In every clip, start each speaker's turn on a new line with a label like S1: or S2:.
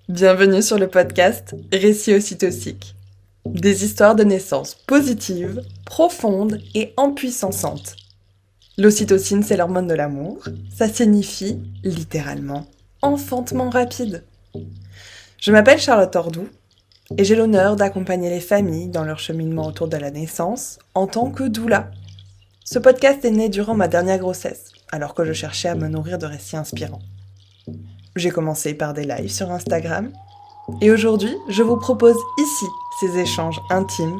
S1: Bienvenue sur le podcast Récits ocytociques. Des histoires de naissance positives, profondes et empuissantes. L'ocytocine, c'est l'hormone de l'amour. Ça signifie, littéralement, enfantement rapide. Je m'appelle Charlotte Tordoux et j'ai l'honneur d'accompagner les familles dans leur cheminement autour de la naissance en tant que doula. Ce podcast est né durant ma dernière grossesse, alors que je cherchais à me nourrir de récits inspirants. J'ai commencé par des lives sur Instagram. Et aujourd'hui, je vous propose ici ces échanges intimes,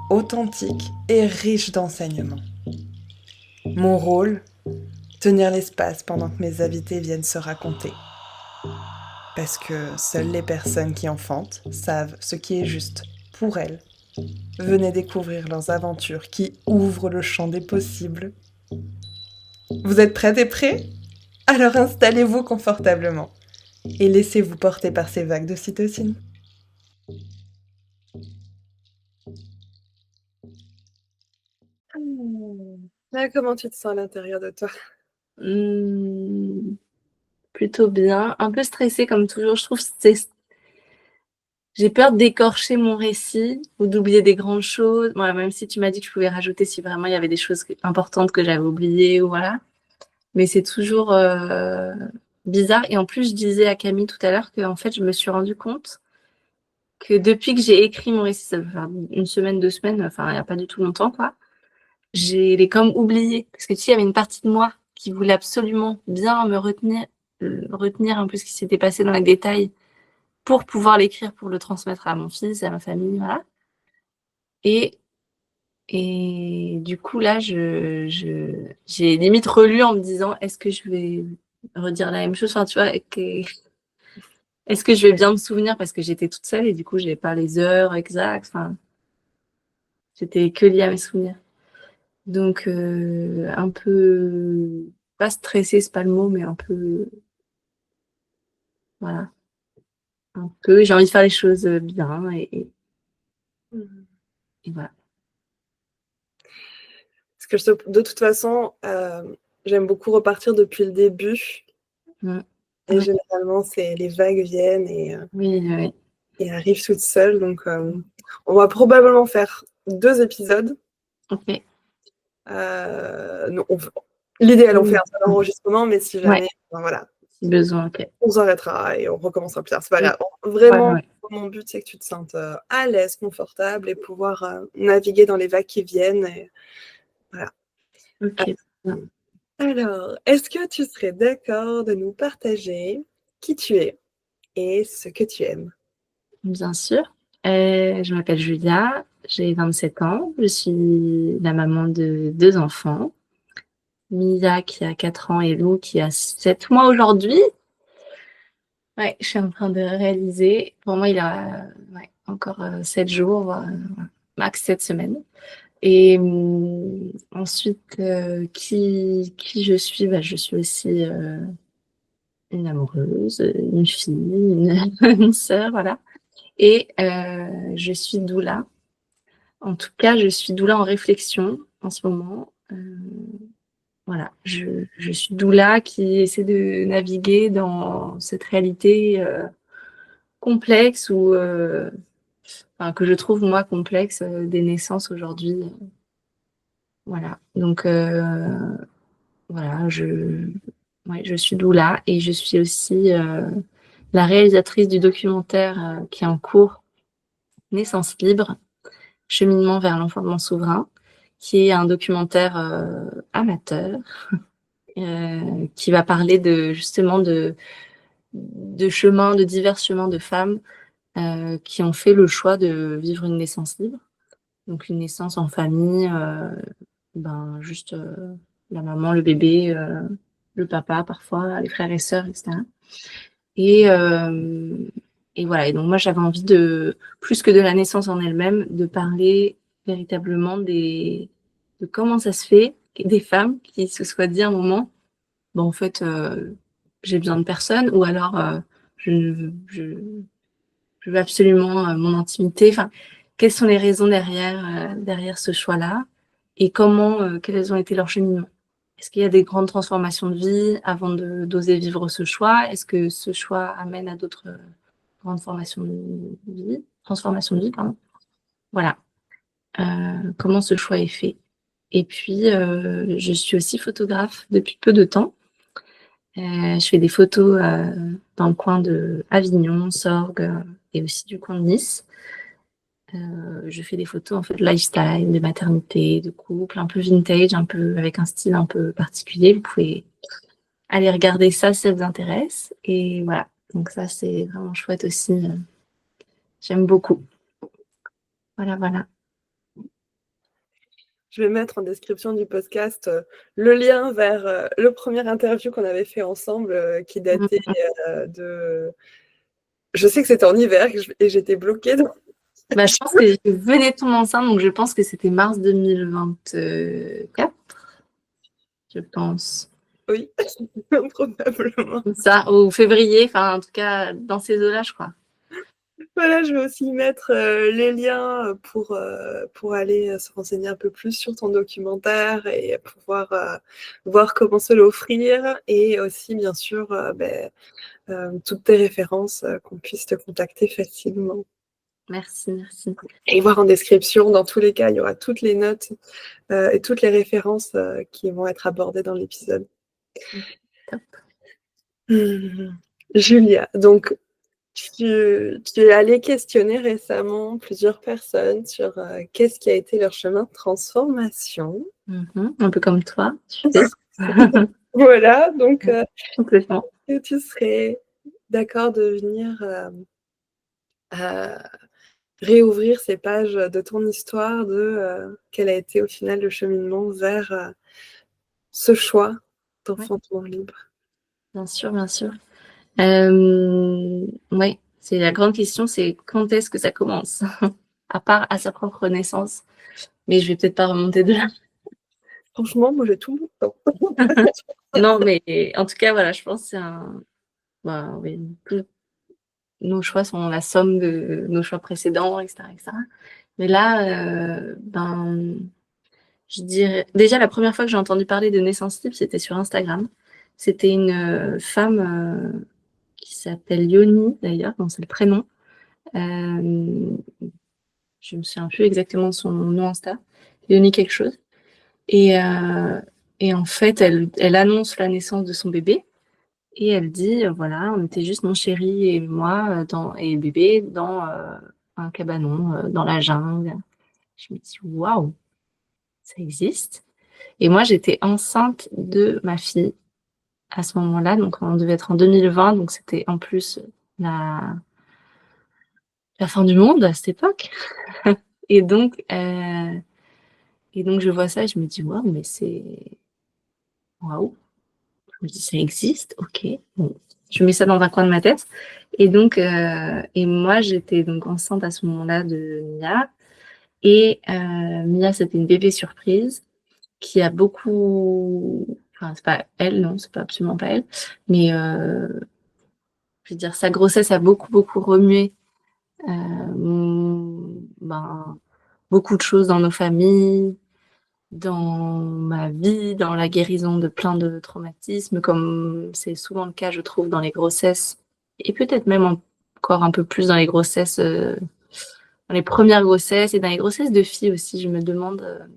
S1: authentiques et riches d'enseignements. Mon rôle, tenir l'espace pendant que mes invités viennent se raconter. Parce que seules les personnes qui enfantent savent ce qui est juste pour elles. Venez découvrir leurs aventures qui ouvrent le champ des possibles. Vous êtes prêtes et prêts? Alors installez-vous confortablement et laissez-vous porter par ces vagues d'ocytocine. Là, comment tu te sens à l'intérieur de toi?
S2: Plutôt bien, un peu stressée comme toujours. Je trouve que j'ai peur d'écorcher mon récit ou d'oublier des grandes choses. Voilà, même si tu m'as dit que je pouvais rajouter si vraiment il y avait des choses importantes que j'avais oubliées ou voilà. Mais c'est toujours bizarre. Et en plus, je disais à Camille tout à l'heure que en fait, je me suis rendu compte que depuis que j'ai écrit mon récit, ça va faire une semaine, 2 semaines, enfin, il n'y a pas du tout longtemps, quoi. J'ai les comme oublié. Parce que tu sais, il y avait une partie de moi qui voulait absolument bien me retenir un peu ce qui s'était passé dans les détails pour pouvoir l'écrire, pour le transmettre à mon fils, à ma famille, voilà. Et, et du coup, là, j'ai limite relu en me disant, est-ce que je vais redire la même chose? Enfin, tu vois, est-ce que je vais bien me souvenir parce que j'étais toute seule et du coup, j'ai pas les heures exactes. Enfin, j'étais que liée à mes souvenirs. Donc, un peu, pas stressée, c'est pas le mot, mais un peu, voilà, un peu, j'ai envie de faire les choses bien et voilà.
S1: Parce que de toute façon, j'aime beaucoup repartir depuis le début.
S2: Mm.
S1: Et
S2: Ouais.
S1: généralement, les vagues viennent
S2: Oui, oui.
S1: et arrivent toutes seules. Donc, on va probablement faire 2 épisodes.
S2: Ok.
S1: Non, l'idéal, on fait
S2: Oui.
S1: un seul enregistrement, mais si
S2: Ouais,
S1: jamais, ben voilà,
S2: si besoin, ok.
S1: on s'arrêtera et on recommencera plus tard. C'est pas
S2: Ok.
S1: grave.
S2: Ouais,
S1: Vraiment,
S2: ouais.
S1: mon but, c'est que tu te sentes à l'aise, confortable et pouvoir naviguer dans les vagues qui viennent. Et, voilà.
S2: Ok.
S1: Alors, est-ce que tu serais d'accord de nous partager qui tu es et ce que tu aimes?
S2: Bien sûr. Je m'appelle Julia, j'ai 27 ans, je suis la maman de 2 enfants, Mia qui a 4 ans et Lou qui a 7 mois aujourd'hui. Ouais, je suis en train de réaliser. Pour moi, il a ouais, encore 7 jours, max 7 semaines. Et ensuite, qui je suis? Bah, je suis aussi une amoureuse, une fille, une sœur, voilà. Et je suis doula. En tout cas, je suis doula en réflexion en ce moment. Voilà, je suis doula qui essaie de naviguer dans cette réalité complexe ou enfin, que je trouve moi complexe des naissances aujourd'hui. Voilà, donc voilà, ouais, je suis doula et je suis aussi la réalisatrice du documentaire qui est en cours, Naissance libre, cheminement vers l'enfantement souverain, qui est un documentaire amateur qui va parler de justement de chemins, de divers chemins de femmes qui ont fait le choix de vivre une naissance libre. Donc une naissance en famille, ben juste la maman, le bébé, le papa parfois, les frères et sœurs, etc. Et, euh, et voilà. Et donc moi j'avais envie de, plus que de la naissance en elle-même, de parler véritablement de comment ça se fait des femmes qui se soient dit à un moment, bon en fait j'ai besoin de personne, ou alors je veux absolument mon intimité. Enfin, quelles sont les raisons derrière ce choix-là et comment, quels ont été leurs cheminements. est-ce qu'il y a des grandes transformations de vie avant d'oser vivre ce choix? Est-ce que ce choix amène à d'autres grandes transformations de vie, pardon. Voilà. Comment ce choix est fait. Et puis, je suis aussi photographe depuis peu de temps. Je fais des photos dans le coin de Avignon, Sorgues et aussi du coin de Nice. Je fais des photos en fait de lifestyle, de maternité, de couple, un peu vintage, un peu avec un style un peu particulier. Vous pouvez aller regarder ça si ça vous intéresse. Et voilà, donc ça c'est vraiment chouette aussi. J'aime beaucoup. Voilà, voilà.
S1: Je vais mettre en description du podcast le lien vers le premier interview qu'on avait fait ensemble qui datait de... Je sais que c'était en hiver et j'étais bloquée.
S2: Bah, je pense que je venais de tomber enceinte, donc je pense que c'était mars 2024, je pense.
S1: Oui, probablement.
S2: Ça, ou février, enfin en tout cas dans ces eaux-là, je crois.
S1: Voilà, je vais aussi mettre les liens pour aller se renseigner un peu plus sur ton documentaire et pouvoir voir comment se l'offrir et aussi, bien sûr, toutes tes références, qu'on puisse te contacter facilement.
S2: Merci, merci.
S1: Et voir en description, dans tous les cas, il y aura toutes les notes et toutes les références qui vont être abordées dans l'épisode.
S2: Top.
S1: Julia, donc tu es allée questionner récemment plusieurs personnes sur qu'est-ce qui a été leur chemin de transformation.
S2: Un peu comme toi, tu fais.
S1: Voilà, donc
S2: Complètement.
S1: est-ce que tu serais d'accord de venir réouvrir ces pages de ton histoire, de quel a été au final le cheminement vers ce choix d'enfantement libre?
S2: Bien sûr, bien sûr. Ouais, c'est la grande question, c'est quand est-ce que ça commence? À part à sa propre naissance. Mais je vais peut-être pas remonter de là.
S1: Franchement, moi j'ai tout mon temps.
S2: Non, mais en tout cas, voilà, je pense que c'est un. Bah, oui, tous nos choix sont la somme de nos choix précédents, etc., etc. Mais là, je dirais. Déjà, la première fois que j'ai entendu parler de naissance libre, c'était sur Instagram. C'était une femme qui s'appelle Yoni, d'ailleurs, donc c'est le prénom. Je me souviens plus exactement de son nom Insta. Yoni quelque chose. Et, en fait, elle annonce la naissance de son bébé. Et elle dit, voilà, on était juste mon chéri et moi et le bébé dans un cabanon, dans la jungle. Je me dis, waouh, ça existe. Et moi, j'étais enceinte de ma fille à ce moment-là. Donc, on devait être en 2020. Donc, c'était en plus la, la fin du monde à cette époque. Et donc, je vois ça et je me dis, waouh, mais c'est... Waouh. Je me dis, ça existe, ok. Bon, je mets ça dans un coin de ma tête. Et donc, et moi, j'étais donc enceinte à ce moment-là de Mia. Et Mia, c'était une bébé surprise qui a beaucoup... Enfin, c'est pas elle, non, c'est pas absolument pas elle. Mais, je veux dire, sa grossesse a beaucoup, beaucoup remué beaucoup de choses dans nos familles, dans ma vie, dans la guérison de plein de traumatismes, comme c'est souvent le cas, je trouve, dans les grossesses, et peut-être même encore un peu plus dans les grossesses, dans les premières grossesses et dans les grossesses de filles aussi. Je me demande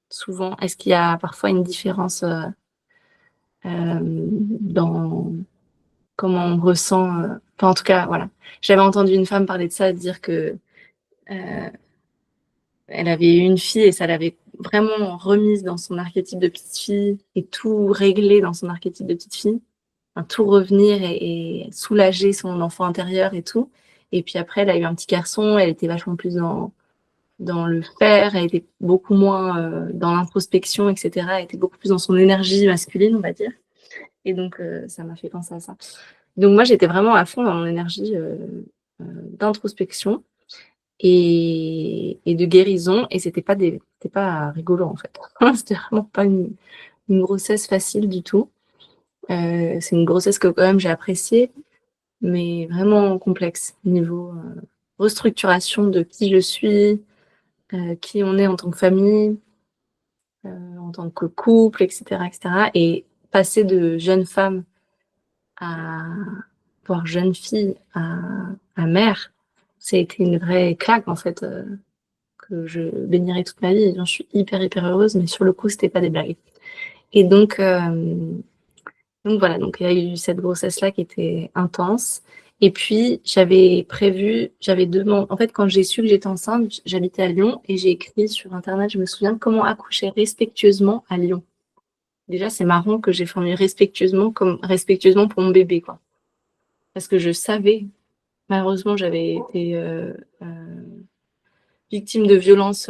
S2: souvent, est-ce qu'il y a parfois une différence dans comment on ressent. Enfin, en tout cas, voilà. J'avais entendu une femme parler de ça, dire que elle avait eu une fille et ça l'avait vraiment remise dans son archétype de petite fille et tout réglé dans son archétype de petite fille. Enfin, tout revenir et soulager son enfant intérieur et tout. Et puis après, elle a eu un petit garçon, elle était vachement plus dans le faire, elle était beaucoup moins dans l'introspection, etc. Elle était beaucoup plus dans son énergie masculine, on va dire. Et donc, ça m'a fait penser à ça. Donc moi, j'étais vraiment à fond dans mon énergie d'introspection et de guérison, et c'était pas rigolo en fait. C'était vraiment pas une grossesse facile du tout. C'est une grossesse que quand même j'ai appréciée, mais vraiment complexe niveau restructuration de qui je suis, qui on est en tant que famille, en tant que couple, etc., etc. Et passer de jeune femme à voire jeune fille à mère, ça a été une vraie claque en fait, que je bénirai toute ma vie. Et j'en suis hyper hyper heureuse, mais sur le coup, c'était pas des blagues. Et donc voilà, donc il y a eu cette grossesse-là qui était intense. Et puis j'avais demandé, en fait, quand j'ai su que j'étais enceinte, j'habitais à Lyon et j'ai écrit sur Internet, je me souviens, comment accoucher respectueusement à Lyon. Déjà, c'est marrant que j'ai formulé respectueusement comme respectueusement pour mon bébé, quoi. Parce que je savais, malheureusement, j'avais été victime de violences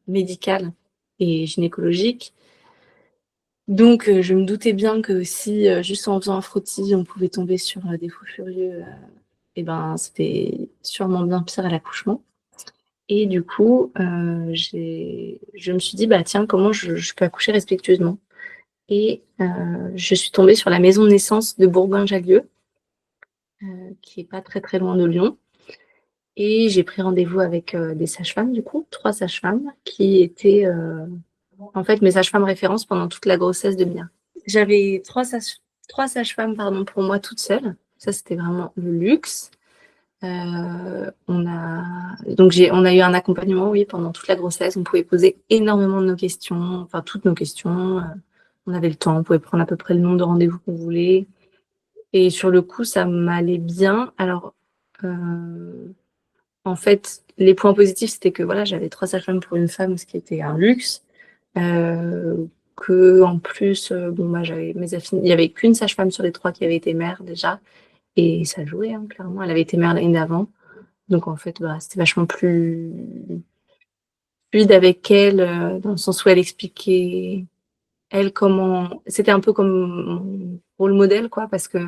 S2: médicales et gynécologiques. Donc, je me doutais bien que si juste en faisant un frottis, on pouvait tomber sur des fous furieux, et ben, c'était sûrement bien pire à l'accouchement. Et du coup, je me suis dit, bah tiens, comment je peux accoucher respectueusement? Et je suis tombée sur la maison de naissance de Bourgoin-Jallieu, qui est pas très très loin de Lyon. Et j'ai pris rendez-vous avec des sages-femmes, du coup, 3 sages-femmes, qui étaient en fait mes sages-femmes références pendant toute la grossesse de Mia. J'avais 3 sages-femmes pardon, pour moi toute seule. Ça, c'était vraiment le luxe. On a eu un accompagnement, oui, pendant toute la grossesse. On pouvait poser énormément de nos questions, enfin toutes nos questions. On avait le temps, on pouvait prendre à peu près le nombre de rendez-vous qu'on voulait. Et sur le coup, ça m'allait bien. Alors, en fait, les points positifs, c'était que voilà, j'avais 3 sages-femmes pour une femme, ce qui était un luxe. Que en plus, bon, bah, j'avais mes affinités. Il y avait qu'une sage-femme sur les 3 qui avait été mère déjà. Et ça jouait, hein, clairement. Elle avait été mère l'année d'avant. Donc, en fait, bah, c'était vachement plus fluide avec elle, dans le sens où elle expliquait, elle, comment. C'était un peu comme mon rôle modèle, quoi, parce que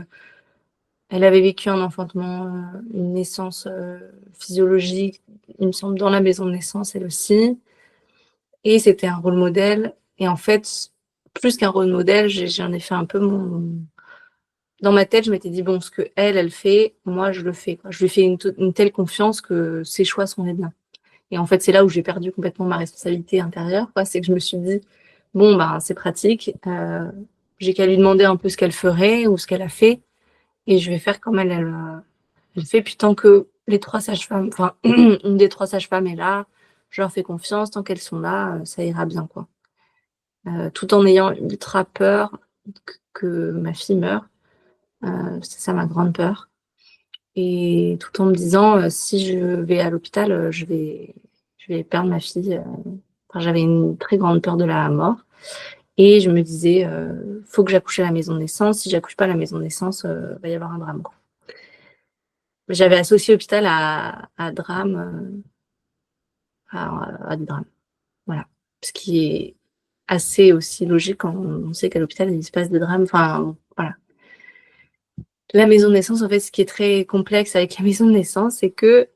S2: elle avait vécu un enfantement, une naissance physiologique, il me semble, dans la maison de naissance, elle aussi. Et c'était un rôle modèle. Et en fait, plus qu'un rôle modèle, j'en ai fait un peu mon. Dans ma tête, je m'étais dit, bon, ce que elle fait, moi, je le fais, quoi. Je lui fais une telle confiance que ses choix sont les biens. Et en fait, c'est là où j'ai perdu complètement ma responsabilité intérieure, quoi. C'est que je me suis dit, bon, ben, c'est pratique. J'ai qu'à lui demander un peu ce qu'elle ferait ou ce qu'elle a fait. Et je vais faire comme elle fait. Puis tant que les 3 sages-femmes, enfin, une des 3 sages-femmes est là, je leur fais confiance. Tant qu'elles sont là, ça ira bien, quoi. Tout en ayant ultra peur que ma fille meure. C'est ça ma grande peur. Et tout en me disant, si je vais à l'hôpital, je vais perdre ma fille. Enfin, j'avais une très grande peur de la mort. Et je me disais, faut que j'accouche à la maison de naissance. Si j'accouche pas à la maison de naissance, va y avoir un drame, quoi. J'avais associé hôpital à drame, à des drames. Voilà. Ce qui est assez aussi logique quand on sait qu'à l'hôpital, il se passe des drames. Enfin, voilà. La maison de naissance, en fait, ce qui est très complexe avec la maison de naissance, c'est que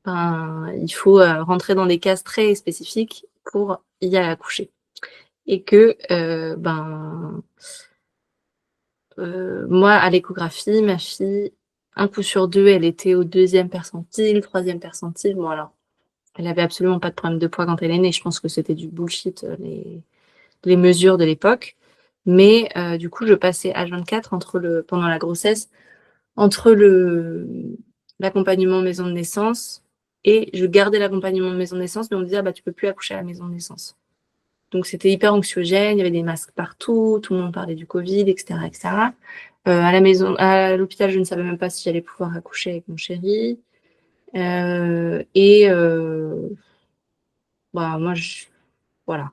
S2: il faut rentrer dans des cases très spécifiques pour y accoucher. Et que moi, à l'échographie, ma fille, un coup sur deux, elle était au 2e percentile, 3e percentile. Bon, alors, elle avait absolument pas de problème de poids quand elle est née. Je pense que c'était du bullshit, les mesures de l'époque. Mais du coup, je passais H24 pendant la grossesse, entre l'accompagnement maison de naissance et je gardais l'accompagnement de maison de naissance, mais on me disait, ah, bah, tu peux plus accoucher à la maison de naissance. Donc, c'était hyper anxiogène, il y avait des masques partout, tout le monde parlait du Covid, etc., etc. À l'hôpital, je ne savais même pas si j'allais pouvoir accoucher avec mon chéri. Moi, voilà.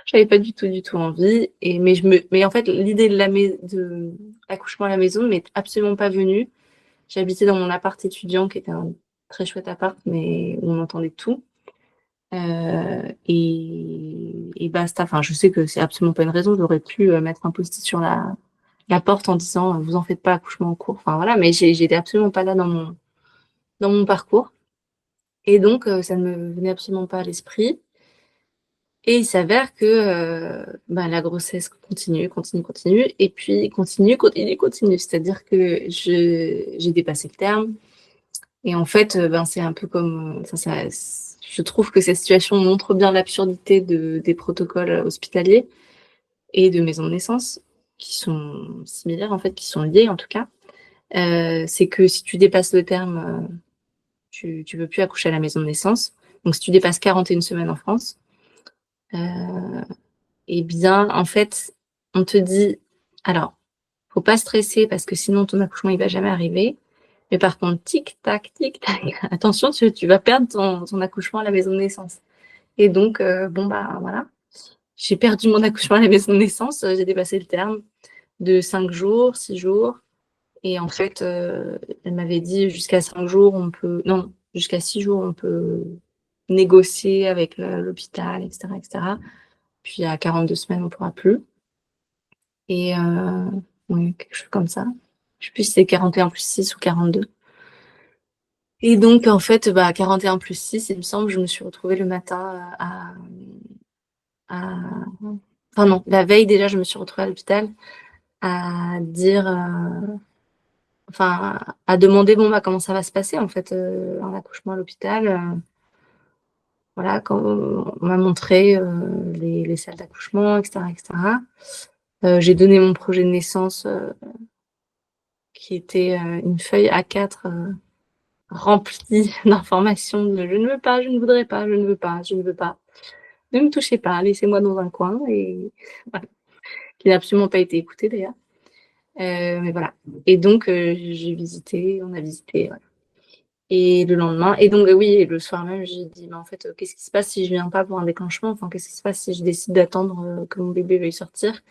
S2: J'avais pas du tout envie. Mais en fait, l'idée de l'accouchement à la maison m'est absolument pas venue. J'habitais dans mon appart étudiant, qui était un très chouette appart, mais où on entendait tout. Et basta. Enfin, je sais que c'est absolument pas une raison. J'aurais pu mettre un post-it sur la porte en disant vous en faites pas, accouchement en cours. Enfin voilà, mais j'étais absolument pas là dans mon parcours. Et donc ça ne me venait absolument pas à l'esprit. Et il s'avère que la grossesse continue. Et puis continue. C'est-à-dire que j'ai dépassé le terme. Et en fait, c'est un peu comme. je trouve que cette situation montre bien l'absurdité des protocoles hospitaliers et de maisons de naissance, qui sont similaires en fait, qui sont liés en tout cas. C'est que si tu dépasses le terme, tu peux plus accoucher à la maison de naissance. Donc si tu dépasses 41 semaines en France, eh bien en fait, on te dit alors, faut pas stresser parce que sinon ton accouchement il va jamais arriver. Mais par contre, tic tac, attention, tu vas perdre ton accouchement à la maison de naissance. Et donc, bon bah voilà, j'ai perdu mon accouchement à la maison de naissance. J'ai dépassé le terme de 5 jours, 6 jours. Et en fait, elle m'avait dit jusqu'à 5 jours, on peut, non, jusqu'à 6 jours, on peut négocier avec l'hôpital, etc., etc. Puis à 42 semaines, on pourra plus. Et oui, quelque chose comme ça. Je sais plus si c'est 41 plus 6 ou 42. Et donc, en fait, bah, 41 plus 6, il me semble, je me suis retrouvée le matin à... Enfin non, la veille déjà, je me suis retrouvée à l'hôpital à dire... Enfin, à demander, bon, bah, comment ça va se passer, en fait, un accouchement à l'hôpital. Voilà, quand on m'a montré les salles d'accouchement, etc., etc. J'ai donné mon projet de naissance qui était une feuille A4 remplie d'informations de je ne veux pas, je ne voudrais pas, je ne veux pas, je ne veux pas. Ne me touchez pas, laissez-moi dans un coin. Et voilà. Qui n'a absolument pas été écouté d'ailleurs. Mais voilà. Et donc, j'ai visité, on a visité. Voilà. Et le lendemain, et donc, oui, et le soir même, j'ai dit, mais en fait, qu'est-ce qui se passe si je viens pas pour un déclenchement? Enfin, qu'est-ce qui se passe si je décide d'attendre que mon bébé veuille sortir?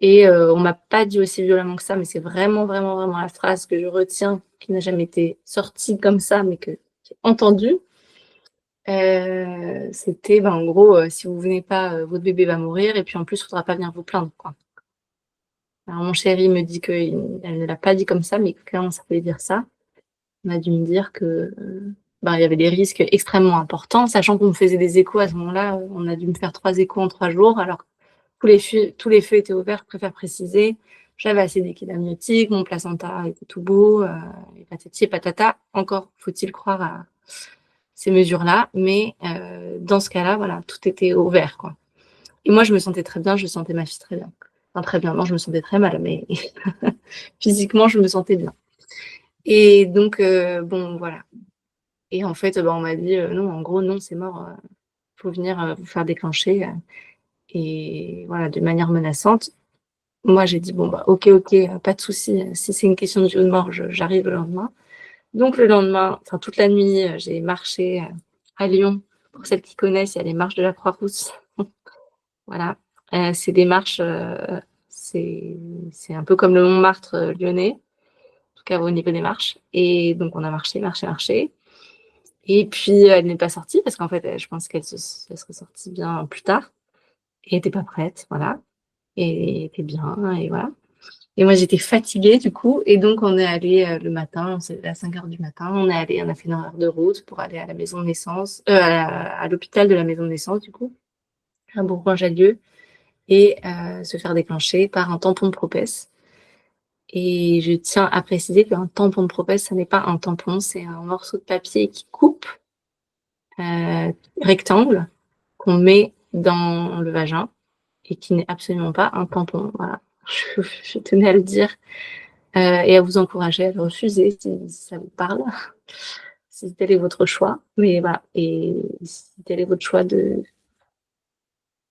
S2: Et on m'a pas dit aussi violemment que ça, mais c'est vraiment, vraiment, vraiment la phrase que je retiens, qui n'a jamais été sortie comme ça, mais que j'ai entendue. C'était, ben, en gros, si vous venez pas, votre bébé va mourir, et puis en plus, il faudra pas venir vous plaindre, quoi. Alors, mon chéri me dit qu'elle ne l'a pas dit comme ça, mais clairement, ça voulait dire ça. On a dû me dire que ben, il y avait des risques extrêmement importants, sachant qu'on me faisait des échos à ce moment-là. On a dû me faire 3 échos en 3 jours, alors que tous les feux étaient ouverts, je préfère préciser. J'avais assez d'équilibre amniotique, mon placenta était tout beau, et patati et patata. Encore faut-il croire à ces mesures-là, mais dans ce cas-là, voilà, tout était au vert, quoi. Et moi, je me sentais très bien, je sentais ma fille très bien. Enfin, très bien, non, je me sentais très mal, mais physiquement, je me sentais bien. Et donc, bon, voilà. Et en fait, bah, on m'a dit, non, en gros, non, c'est mort, faut venir vous faire déclencher. Et voilà, de manière menaçante. Moi, j'ai dit, bon, bah, ok, pas de souci. Si c'est une question de vie ou de mort, j'arrive le lendemain. Donc, le lendemain, enfin, toute la nuit, j'ai marché à Lyon. Pour celles qui connaissent, il y a les marches de la Croix-Rousse. Voilà. C'est des marches, c'est un peu comme le Montmartre lyonnais, en tout cas au niveau des marches. Et donc, on a marché, marché, marché. Et puis, elle n'est pas sortie parce qu'en fait, je pense qu'elle serait sortie bien plus tard. Et elle n'était pas prête, voilà. Et elle était bien, et voilà. Et moi, j'étais fatiguée, du coup. Et donc, on est allé le matin, c'est à 5 heures du matin, on a fait une heure de route pour aller à la maison de naissance, à l'hôpital de la maison de naissance, du coup, à Bourgoin-Jallieu, et se faire déclencher par un tampon de Propès. Et je tiens à préciser qu'un tampon de Propès, ça n'est pas un tampon, c'est un morceau de papier qui coupe rectangle qu'on met dans le vagin et qui n'est absolument pas un tampon. Voilà, je tenais à le dire et à vous encourager à le refuser si ça vous parle, si tel est votre choix. Mais voilà, et si tel est votre choix de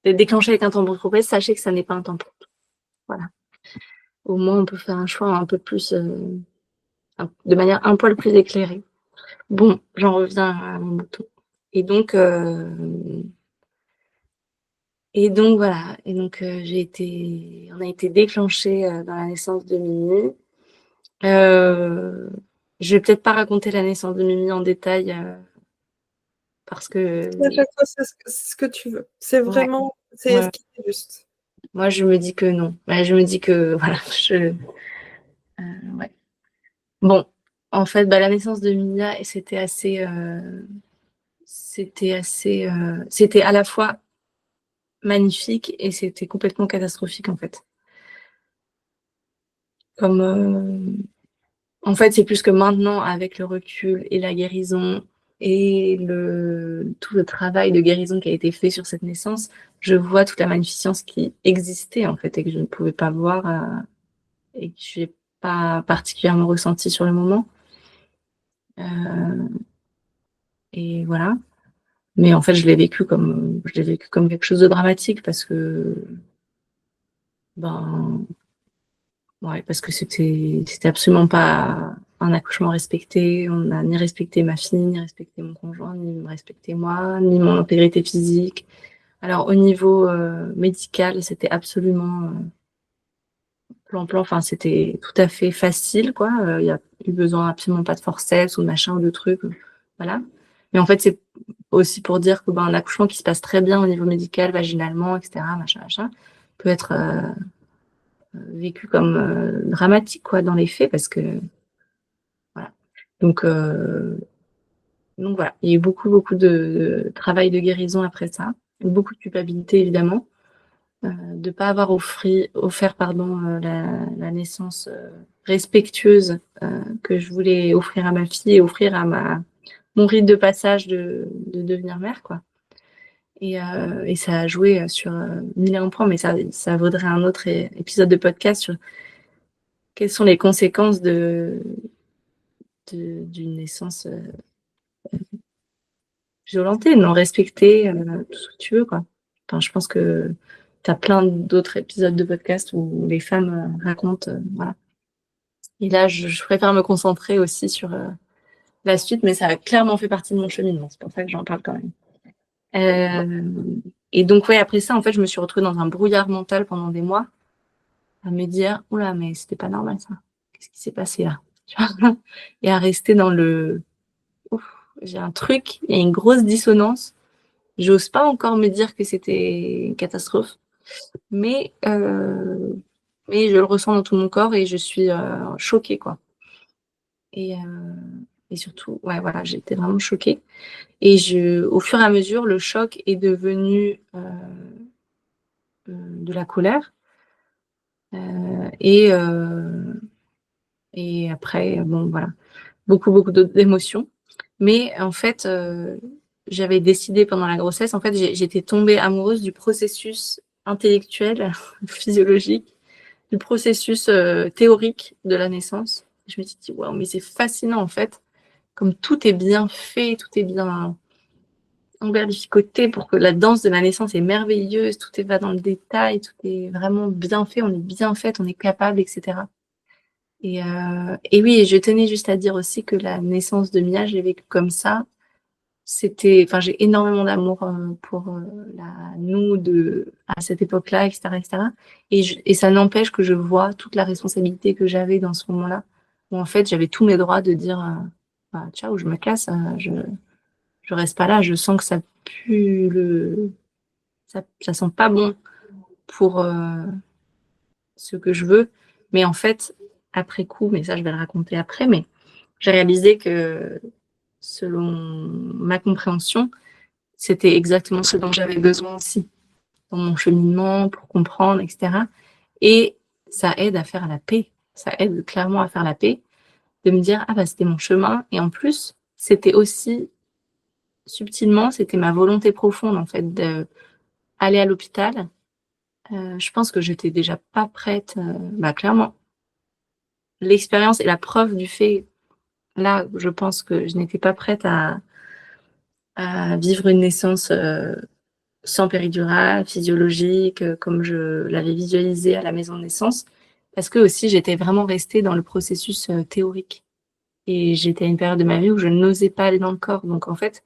S2: déclencher avec un tampon de Propès, sachez que ça n'est pas un tampon. Voilà. Au moins, on peut faire un choix un peu plus, de manière un poil plus éclairée. Bon, j'en reviens à mon mouton. Et donc, voilà. Et donc, on a été déclenchés dans la naissance de Mimi. Je vais peut-être pas raconter la naissance de Mimi en détail parce que
S1: À chaque fois, c'est ce que tu veux. C'est
S2: ouais,
S1: vraiment, c'est ce
S2: ouais.
S1: qui est juste.
S2: Moi, je me dis que non. Ouais, je me dis que voilà, ouais. Bon, en fait, bah, la naissance de Mia, c'était à la fois magnifique et c'était complètement catastrophique en fait. Comme en fait, c'est plus que maintenant avec le recul et la guérison. et tout le travail de guérison qui a été fait sur cette naissance, je vois toute la magnificence qui existait en fait et que je ne pouvais pas voir et que je n'ai pas particulièrement ressenti sur le moment. Et voilà. Mais en fait, je l'ai vécu comme quelque chose de dramatique parce que ben ouais, parce que c'était absolument pas un accouchement respecté. On n'a ni respecté ma fille, ni respecté mon conjoint, ni me respecté moi, ni mon intégrité physique. Alors au niveau médical, c'était absolument plan, enfin c'était tout à fait facile, quoi. Il y a eu besoin absolument pas de forceps ou de machin ou de trucs, voilà. Mais en fait, c'est aussi pour dire que ben, un accouchement qui se passe très bien au niveau médical, vaginalement, etc., machin, peut être vécu comme dramatique, quoi, dans les faits, parce que voilà. Donc, donc voilà, il y a eu beaucoup de travail de guérison après ça, beaucoup de culpabilité évidemment, de pas avoir offert pardon la naissance respectueuse que je voulais offrir à ma fille et offrir à mon rite de passage de devenir mère, quoi. Et ça a joué sur mille et un points, mais ça vaudrait un autre épisode de podcast sur quelles sont les conséquences d'une naissance violentée, non respectée, tout ce que tu veux, quoi. Enfin, je pense que tu as plein d'autres épisodes de podcast où les femmes racontent, voilà. Et là, je préfère me concentrer aussi sur la suite, mais ça a clairement fait partie de mon cheminement. C'est pour ça que j'en parle quand même. Et donc, ouais, après ça, en fait, je me suis retrouvée dans un brouillard mental pendant des mois, à me dire, oula, mais c'était pas normal ça. Qu'est-ce qui s'est passé là? Tu vois. Et à rester dans ouf, j'ai un truc, il y a une grosse dissonance. J'ose pas encore me dire que c'était une catastrophe, mais, euh, mais je le ressens dans tout mon corps et je suis choquée, quoi. Et, euh, et surtout, ouais, voilà, j'étais vraiment choquée. Et au fur et à mesure, le choc est devenu de la colère. Euh, et, euh, et après, bon, voilà, beaucoup d'autres émotions. Mais en fait, j'avais décidé pendant la grossesse, en fait, j'étais tombée amoureuse du processus intellectuel, physiologique, du processus théorique de la naissance. Je me suis dit, waouh, mais c'est fascinant en fait, comme tout est bien fait, tout est bien embellificoté pour que la danse de la naissance est merveilleuse, tout est va dans le détail, tout est vraiment bien fait, on est bien fait, on est capable, etc. Et oui, je tenais juste à dire aussi que la naissance de Mia, je l'ai vécue comme ça. Enfin, j'ai énormément d'amour pour nous à cette époque-là, etc., etc. Et ça n'empêche que je vois toute la responsabilité que j'avais dans ce moment-là, où en fait, j'avais tous mes droits de dire, bah, ciao, je me casse, je reste pas là, je sens que ça pue ça sent pas bon pour ce que je veux. Mais en fait, après coup, mais ça, je vais le raconter après, mais j'ai réalisé que selon ma compréhension, c'était exactement ce dont j'avais besoin aussi dans mon cheminement pour comprendre, etc. Et ça aide à faire la paix. Ça aide clairement à faire la paix, de me dire, ah bah c'était mon chemin. Et en plus, c'était aussi subtilement, c'était ma volonté profonde en fait d'aller à l'hôpital. Je pense que j'étais déjà pas prête, bah clairement. L'expérience et la preuve du fait, là, je pense que je n'étais pas prête à vivre une naissance sans péridurale, physiologique, comme je l'avais visualisé à la maison de naissance, parce que aussi j'étais vraiment restée dans le processus théorique. Et j'étais à une période de ma vie où je n'osais pas aller dans le corps. Donc en fait,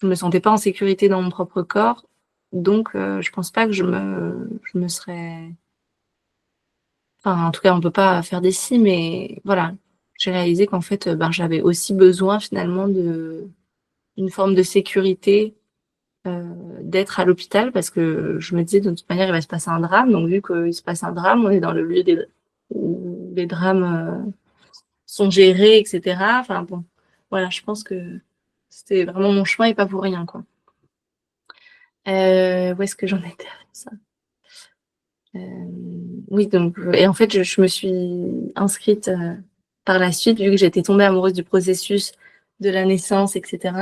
S2: je me sentais pas en sécurité dans mon propre corps. Donc je pense pas que je me serais... Enfin, en tout cas, on peut pas faire des si, mais voilà. J'ai réalisé qu'en fait, ben, j'avais aussi besoin finalement d'une forme de sécurité d'être à l'hôpital parce que je me disais de toute manière il va se passer un drame, donc vu qu'il se passe un drame, on est dans le lieu où les drames sont gérés, etc. Enfin bon, voilà, je pense que c'était vraiment mon chemin et pas pour rien, quoi. Où est-ce que j'en étais avec ça? Oui, donc et en fait je me suis inscrite par la suite vu que j'étais tombée amoureuse du processus de la naissance, etc.,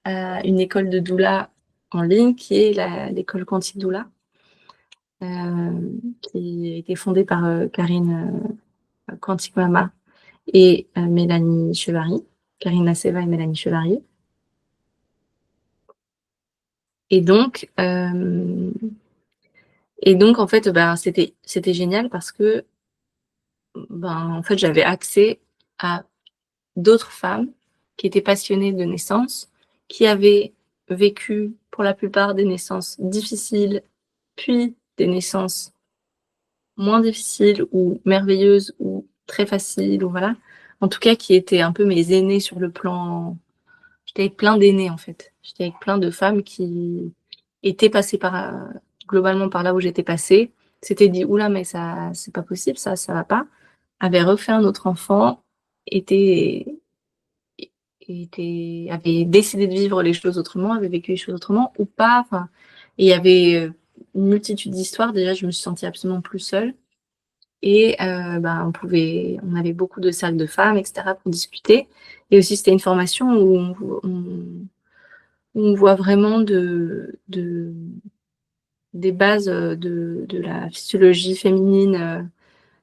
S2: à une école de doula en ligne qui est l'école Quantique Doula, qui a été fondée par Karine Quantique Mama et Mélanie Chevary, Karine Laceva et Mélanie Chevary. Et donc, en fait, c'était génial parce que, en fait, j'avais accès à d'autres femmes qui étaient passionnées de naissance, qui avaient vécu pour la plupart des naissances difficiles, puis des naissances moins difficiles ou merveilleuses ou très faciles, ou voilà. En tout cas, qui étaient un peu mes aînées sur le plan. J'étais avec plein d'aînées, en fait. J'étais avec plein de femmes qui étaient passées globalement par là où j'étais passée, s'étaient dit, oula, mais ça, c'est pas possible, ça va pas, avaient refait un autre enfant, avait décidé de vivre les choses autrement, avait vécu les choses autrement ou pas. Enfin, et il y avait une multitude d'histoires. Déjà, je me suis sentie absolument plus seule. Et on avait beaucoup de salles de femmes, etc., pour discuter. Et aussi, c'était une formation où on voit vraiment des bases de la physiologie féminine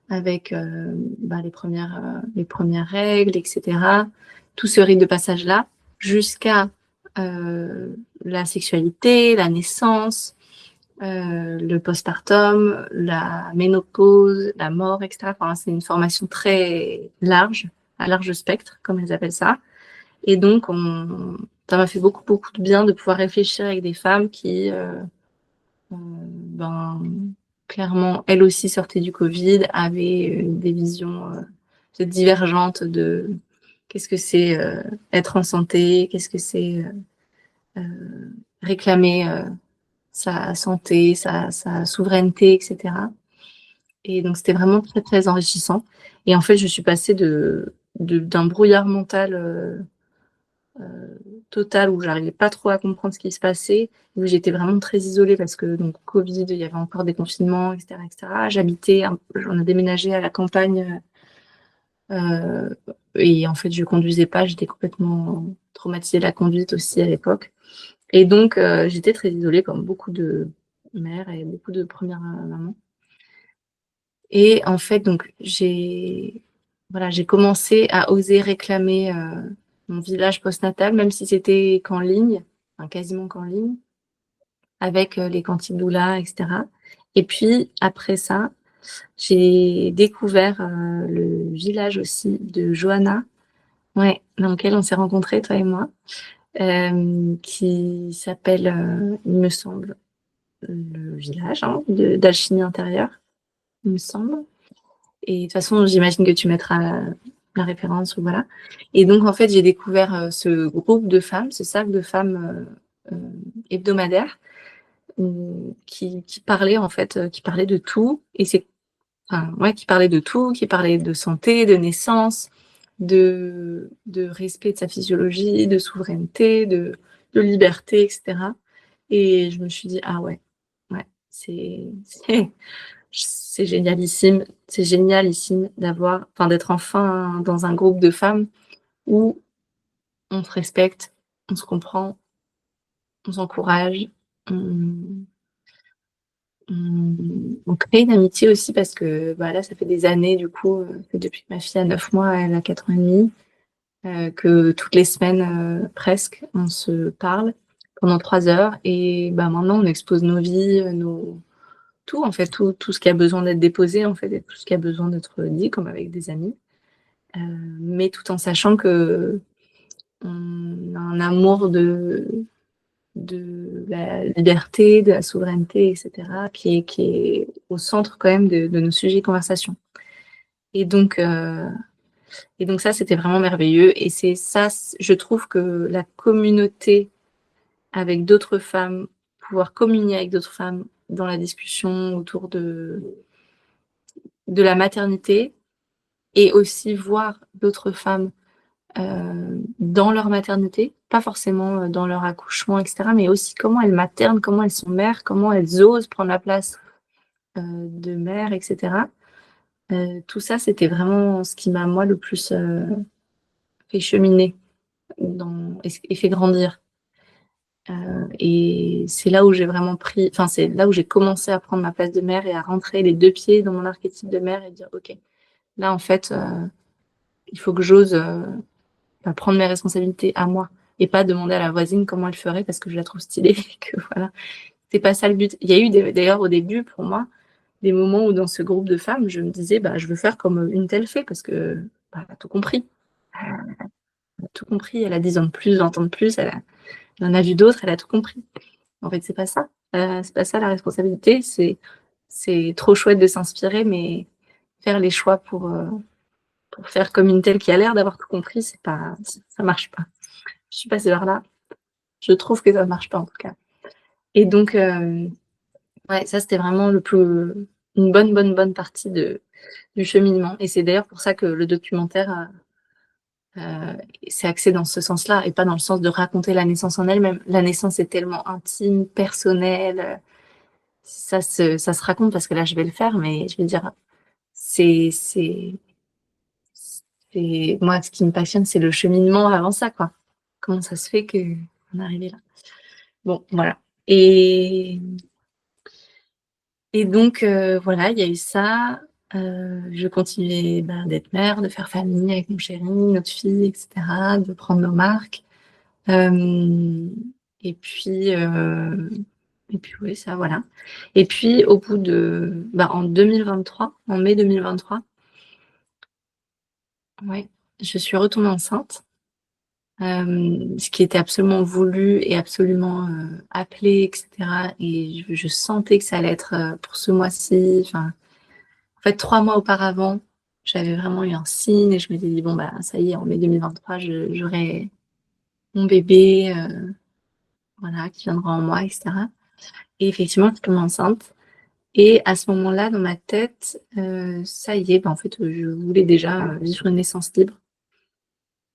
S2: avec les premières règles, etc. Tout ce rite de passage-là, jusqu'à la sexualité, la naissance, le postpartum, la ménopause, la mort, etc. Enfin, c'est une formation très large, à large spectre, comme elles appellent ça. Et donc, ça m'a fait beaucoup, beaucoup de bien de pouvoir réfléchir avec des femmes qui, clairement, elles aussi sortaient du Covid, avaient des visions divergentes de qu'est-ce que c'est être en santé, qu'est-ce que c'est réclamer sa santé, sa souveraineté, etc. Et donc, c'était vraiment très, très enrichissant. Et en fait, je suis passée d'un brouillard mental total où j'arrivais pas trop à comprendre ce qui se passait, où j'étais vraiment très isolée parce que donc Covid, il y avait encore des confinements, etc., etc. On a déménagé à la campagne et en fait je conduisais pas, j'étais complètement traumatisée de la conduite aussi à l'époque. Et donc j'étais très isolée comme beaucoup de mères et beaucoup de premières mamans. Et en fait donc j'ai commencé à oser réclamer mon village postnatal, même si c'était qu'en ligne, enfin, quasiment qu'en ligne, avec les cantiques doula, etc. Et puis, après ça, j'ai découvert le village aussi de Johanna, ouais, dans lequel on s'est rencontrés, toi et moi, qui s'appelle, il me semble, le village d'Alchimie intérieure, il me semble. Et de toute façon, j'imagine que tu mettras la référence, ou voilà. Et donc, en fait, j'ai découvert ce groupe de femmes, ce cercle de femmes hebdomadaire qui parlaient, en fait, qui parlaient de tout. Et qui parlaient de tout, qui parlaient de santé, de naissance, de respect de sa physiologie, de souveraineté, de liberté, etc. Et je me suis dit, ah ouais, c'est génialissime, d'être enfin dans un groupe de femmes où on se respecte, on se comprend, on s'encourage, on crée une amitié aussi parce que là, ça fait des années, du coup, que depuis que ma fille a 9 mois, elle a 4 ans et demi, que toutes les semaines, presque, on se parle pendant 3 heures. Et maintenant, on expose nos vies, tout, en fait, tout ce qui a besoin d'être déposé, en fait, et tout ce qui a besoin d'être dit, comme avec des amis. Mais tout en sachant que on a un amour de la liberté, de la souveraineté, etc., qui est au centre quand même de nos sujets de conversation. Et donc ça, c'était vraiment merveilleux. Et c'est ça, je trouve que la communauté avec d'autres femmes, pouvoir communier avec d'autres femmes dans la discussion autour de la maternité, et aussi voir d'autres femmes dans leur maternité, pas forcément dans leur accouchement, etc., mais aussi comment elles maternent, comment elles sont mères, comment elles osent prendre la place de mère, etc. Tout ça, c'était vraiment ce qui m'a, moi, le plus fait cheminer et fait grandir. Et c'est là où j'ai vraiment c'est là où j'ai commencé à prendre ma place de mère et à rentrer les deux pieds dans mon archétype de mère et dire, ok, là en fait, il faut que j'ose prendre mes responsabilités à moi et pas demander à la voisine comment elle ferait parce que je la trouve stylée. Que voilà, c'est pas ça le but. Il y a eu d'ailleurs au début pour moi des moments où dans ce groupe de femmes, je me disais, je veux faire comme une telle fait parce que elle a tout compris. Elle a tout compris. Elle a 10 ans de plus, 20 ans de plus. Elle en a vu d'autres. Elle a tout compris. En fait, c'est pas ça. C'est pas ça la responsabilité. C'est trop chouette de s'inspirer, mais faire les choix pour faire comme une telle qui a l'air d'avoir tout compris, ça marche pas. Je suis passée par là. Je trouve que ça marche pas en tout cas. Et donc, ouais, ça c'était vraiment une bonne partie du cheminement. Et c'est d'ailleurs pour ça que le documentaire s'est axé dans ce sens-là et pas dans le sens de raconter la naissance en elle-même. La naissance est tellement intime, personnelle. Ça se raconte parce que là je vais le faire, mais je veux dire, c'est, c'est, moi ce qui me passionne, c'est le cheminement avant ça, quoi. Comment ça se fait qu'on est arrivé là? Bon, voilà. Et donc, voilà, il y a eu ça. Je continuais d'être mère, de faire famille avec mon chéri, notre fille, etc., de prendre nos marques. Euh, et puis, euh, et puis oui, ça, voilà. Et puis, au bout en 2023, en mai 2023, ouais, je suis retombée enceinte, ce qui était absolument voulu et absolument appelé, etc. Et je sentais que ça allait être pour ce mois-ci. Enfin, en fait, 3 mois auparavant, j'avais vraiment eu un signe et je m'étais dit, bon, ça y est, en mai 2023, j'aurai mon bébé, voilà, qui viendra en moi, etc. Et effectivement, je tombe enceinte. Et à ce moment-là, dans ma tête, ça y est, en fait, je voulais déjà vivre une naissance libre.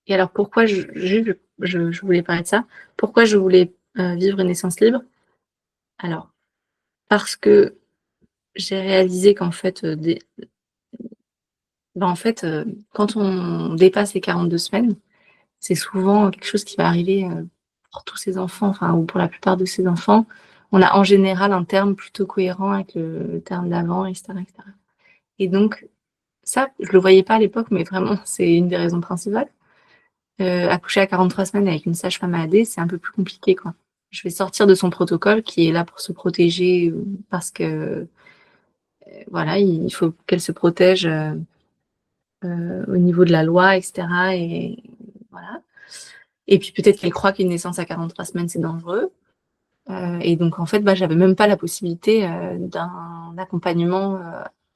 S2: Et alors, pourquoi je voulais parler de ça? Pourquoi je voulais vivre une naissance libre? Alors, parce que j'ai réalisé qu'en fait, quand on dépasse les 42 semaines, c'est souvent quelque chose qui va arriver pour tous ces enfants, enfin, ou pour la plupart de ces enfants. On a en général un terme plutôt cohérent avec le terme d'avant, etc., etc. Et donc, ça, je le voyais pas à l'époque, mais vraiment, c'est une des raisons principales. Accoucher à 43 semaines avec une sage-femme AD, c'est un peu plus compliqué, quoi. Je vais sortir de son protocole qui est là pour se protéger parce que, voilà, il faut qu'elle se protège au niveau de la loi, etc. Et voilà. Et puis peut-être qu'elle croit qu'une naissance à 43 semaines, c'est dangereux. Et donc, en fait, j'avais même pas la possibilité d'un accompagnement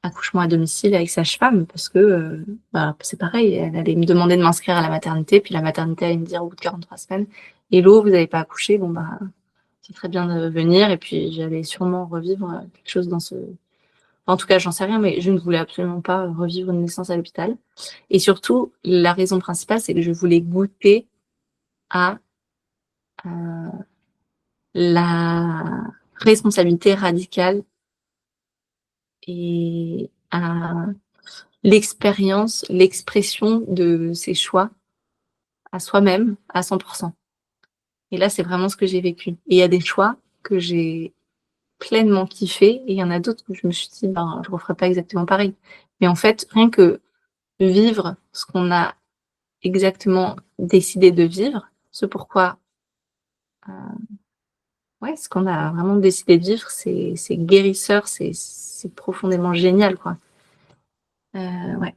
S2: accouchement à domicile avec sage-femme parce que c'est pareil, elle allait me demander de m'inscrire à la maternité, puis la maternité allait me dire au bout de 43 semaines, Hello, vous n'avez pas accouché, bon c'est très bien de venir, et puis j'allais sûrement revivre quelque chose dans ce... En tout cas, j'en sais rien, mais je ne voulais absolument pas revivre une naissance à l'hôpital. Et surtout, la raison principale, c'est que je voulais goûter à la responsabilité radicale et à l'expérience, l'expression de ses choix à soi-même à 100%. Et là, c'est vraiment ce que j'ai vécu. Et il y a des choix que j'ai pleinement kiffé et il y en a d'autres où je me suis dit, je referai pas exactement pareil. Mais en fait, rien que vivre ce qu'on a exactement décidé de vivre, ce pourquoi, ce qu'on a vraiment décidé de vivre, c'est guérisseur, c'est profondément génial, quoi. Ouais.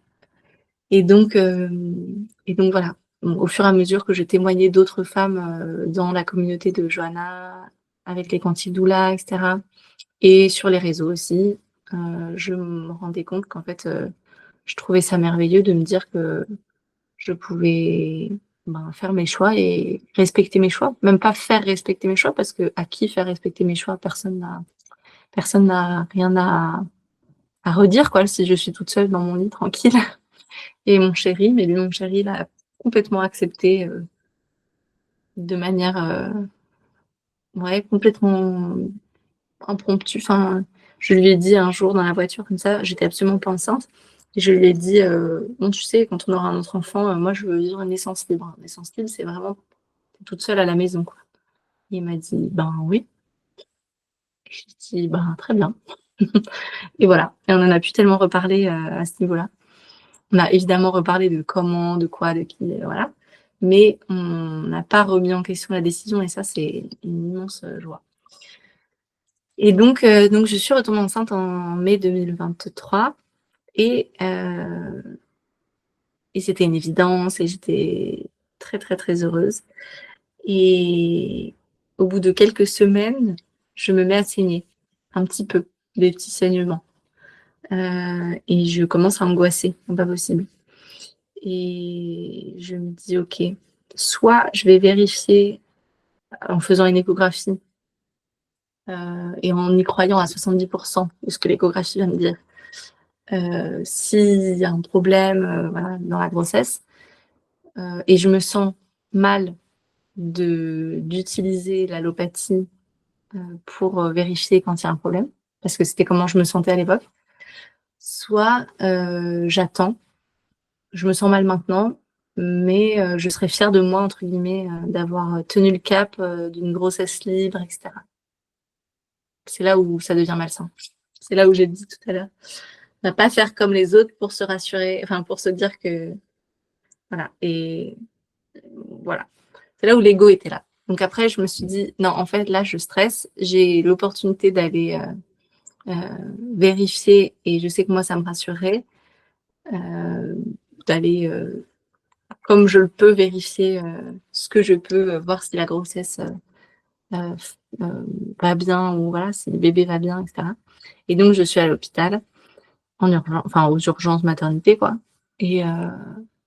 S2: Et donc voilà. Bon, au fur et à mesure que je témoignais d'autres femmes dans la communauté de Johanna, avec les quantiques doula, etc., et sur les réseaux aussi, je me rendais compte qu'en fait, je trouvais ça merveilleux de me dire que je pouvais faire mes choix et respecter mes choix. Même pas faire respecter mes choix, parce que à qui faire respecter mes choix? Personne n'a rien à redire, quoi, si je suis toute seule dans mon lit, tranquille. Et mon chéri, mais lui, mon chéri, il a complètement accepté de manière complètement impromptue. Enfin, je lui ai dit un jour dans la voiture comme ça, j'étais absolument pas enceinte. Je lui ai dit, bon, tu sais, quand on aura un autre enfant, moi, je veux vivre une naissance libre. Une naissance libre, c'est vraiment toute seule à la maison, quoi. Il m'a dit, ben oui. Je lui ai dit, ben très bien. Et voilà. Et on en a pu tellement reparler à ce niveau-là. On a évidemment reparlé de comment, de quoi, de qui, voilà. Mais on n'a pas remis en question la décision et ça, c'est une immense joie. Et donc je suis retombée enceinte en mai 2023 et, et c'était une évidence et j'étais très, très, très heureuse. Et au bout de quelques semaines, je me mets à saigner un petit peu, des petits saignements. Et je commence à angoisser, pas possible. Et je me dis, ok, soit je vais vérifier en faisant une échographie et en y croyant à 70% de ce que l'échographie vient me dire, s'il y a un problème voilà, dans la grossesse, et je me sens mal d'utiliser l'allopathie pour vérifier quand il y a un problème, parce que c'était comment je me sentais à l'époque, soit j'attends, je me sens mal maintenant, mais je serais fière de moi, entre guillemets, d'avoir tenu le cap d'une grossesse libre, etc. C'est là où ça devient malsain. C'est là où j'ai dit tout à l'heure. Ne pas faire comme les autres pour se rassurer, enfin pour se dire que voilà. Et voilà. C'est là où l'ego était là. Donc après, je me suis dit non, en fait là, je stresse. J'ai l'opportunité d'aller vérifier et je sais que moi, ça me rassurerait d'aller comme je le peux vérifier ce que je peux voir si la grossesse euh, euh, va bien ou voilà si le bébé va bien, etc. Et donc je suis à l'hôpital en urgence, enfin aux urgences maternité quoi. Et,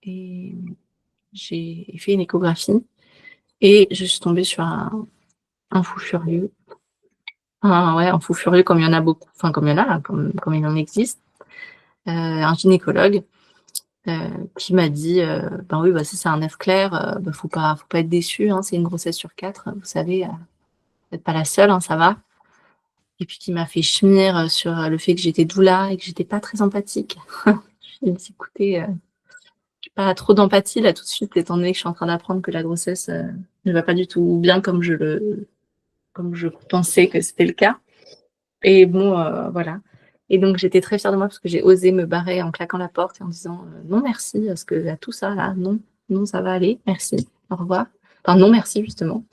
S2: et j'ai fait une échographie et je suis tombée sur un fou furieux. Un fou furieux comme il y en a beaucoup, enfin comme il y en a, comme il en existe, un gynécologue qui m'a dit, ben oui, bah ça c'est un œuf clair, bah, faut pas être déçu, hein, c'est une grossesse sur 4, vous savez, vous n'êtes pas la seule, hein, ça va. Et puis qui m'a fait chemir sur le fait que j'étais doula et que j'étais pas très empathique. Je me suis dit, écoutez, pas trop d'empathie là tout de suite, étant donné que je suis en train d'apprendre que la grossesse ne va pas du tout bien comme je pensais que c'était le cas. Et bon, voilà. Et donc j'étais très fière de moi parce que j'ai osé me barrer en claquant la porte et en disant non merci, parce que à tout ça là, non, non ça va aller, merci, au revoir. Enfin non merci justement.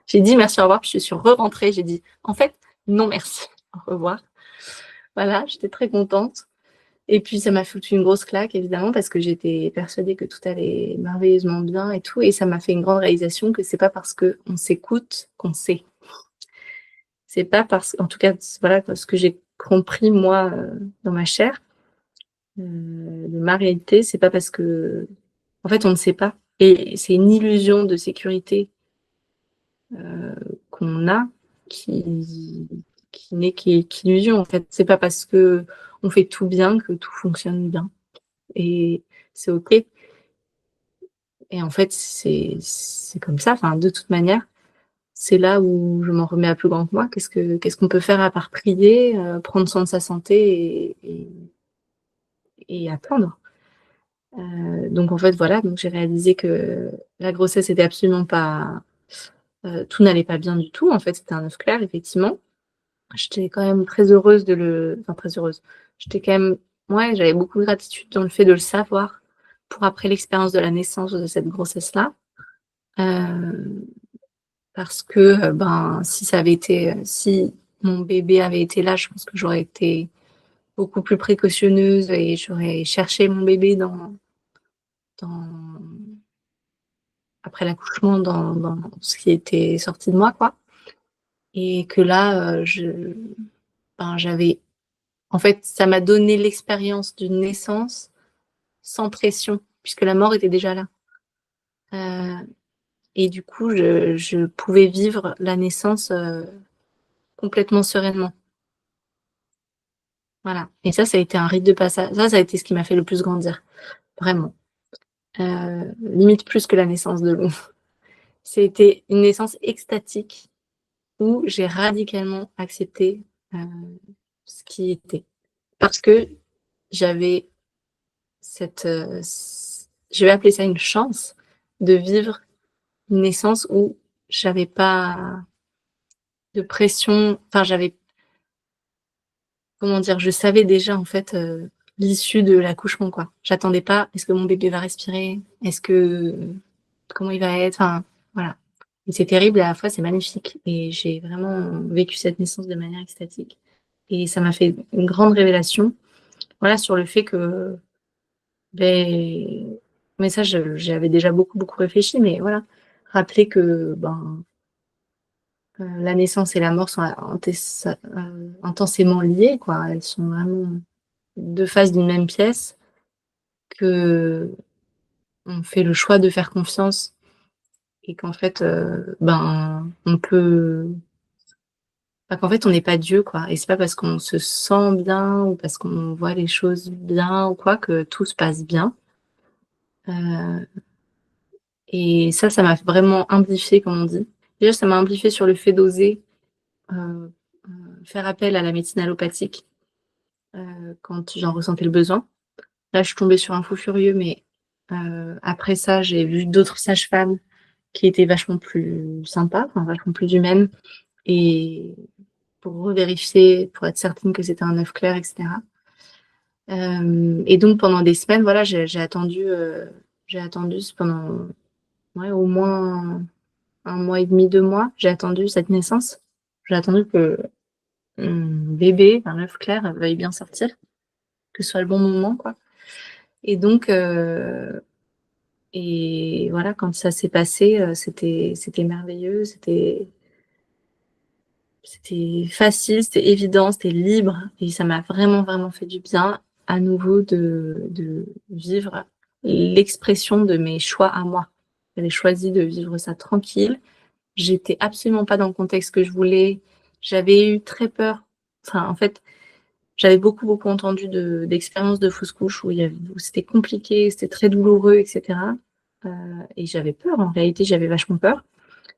S2: J'ai dit merci au revoir puis je suis re-rentrée, j'ai dit en fait non merci, au revoir. Voilà, j'étais très contente. Et puis ça m'a foutu une grosse claque évidemment parce que j'étais persuadée que tout allait merveilleusement bien et tout, et ça m'a fait une grande réalisation que c'est pas parce que on s'écoute qu'on sait. C'est pas parce, en tout cas voilà ce que j'ai compris moi dans ma chair, de ma réalité, c'est pas parce que en fait on ne sait pas, et c'est une illusion de sécurité qu'on a qui n'est qu'illusion en fait. C'est pas parce que on fait tout bien que tout fonctionne bien, et c'est ok. Et en fait, c'est comme ça. Enfin, de toute manière, c'est là où je m'en remets à plus grand que moi. Qu'est-ce qu'on peut faire à part prier, prendre soin de sa santé et attendre. Donc en fait, voilà. Donc j'ai réalisé que la grossesse était absolument pas, tout n'allait pas bien du tout. En fait, c'était un œuf clair, effectivement. J'étais quand même très heureuse enfin très heureuse. J'étais quand même, ouais, j'avais beaucoup de gratitude dans le fait de le savoir pour après l'expérience de la naissance de cette grossesse-là. Euh, Parce que, ben, si mon bébé avait été là, je pense que j'aurais été beaucoup plus précautionneuse et j'aurais cherché mon bébé dans après l'accouchement, dans ce qui était sorti de moi, quoi. Et que là, j'avais, en fait, ça m'a donné l'expérience d'une naissance sans pression, puisque la mort était déjà là. Euh, et du coup, je pouvais vivre la naissance complètement sereinement. Voilà. Et ça a été un rite de passage. Ça a été ce qui m'a fait le plus grandir, vraiment. Limite plus que la naissance de Lou. C'était une naissance extatique où j'ai radicalement accepté euh, ce qui était. Parce que j'avais je vais appeler ça une chance de vivre une naissance où j'avais pas de pression. Enfin, comment dire, je savais déjà en fait l'issue de l'accouchement, quoi. J'attendais pas. Est-ce que mon bébé va respirer? Comment il va être? Enfin, voilà. Et c'est terrible et à la fois c'est magnifique. Et j'ai vraiment vécu cette naissance de manière extatique. Et ça m'a fait une grande révélation, voilà, sur le fait que, ben, mais ça, j'avais déjà beaucoup réfléchi, mais voilà, rappeler que, ben, la naissance et la mort sont intensément liées, quoi. Elles sont vraiment deux faces d'une même pièce, que on fait le choix de faire confiance et qu'en fait, ben, qu'en fait, on n'est pas Dieu, quoi. Et c'est pas parce qu'on se sent bien ou parce qu'on voit les choses bien ou quoi que tout se passe bien. Euh, et ça m'a vraiment amplifié, comme on dit. Déjà, ça m'a amplifié sur le fait d'oser euh, faire appel à la médecine allopathique quand j'en ressentais le besoin. Là, je suis tombée sur un fou furieux, mais après ça, j'ai vu d'autres sages-femmes qui étaient vachement plus sympas, enfin, vachement plus humaines, et pour revérifier, pour être certaine que c'était un œuf clair, etc. Et donc, pendant des semaines, voilà, j'ai attendu pendant ouais, au moins 1 mois et demi, 2 mois, j'ai attendu cette naissance. J'ai attendu que mon bébé, un œuf clair, veuille bien sortir, que ce soit le bon moment, quoi. Et donc, et voilà, quand ça s'est passé, c'était merveilleux, c'était facile, c'était évident, c'était libre, et ça m'a vraiment fait du bien à nouveau de vivre l'expression de mes choix à moi. J'avais choisi de vivre ça tranquille. J'étais absolument pas dans le contexte que je voulais. J'avais eu très peur. Enfin, en fait, j'avais beaucoup entendu d'expériences de fausse couche où c'était compliqué, c'était très douloureux, etc. Et j'avais peur. En réalité, j'avais vachement peur.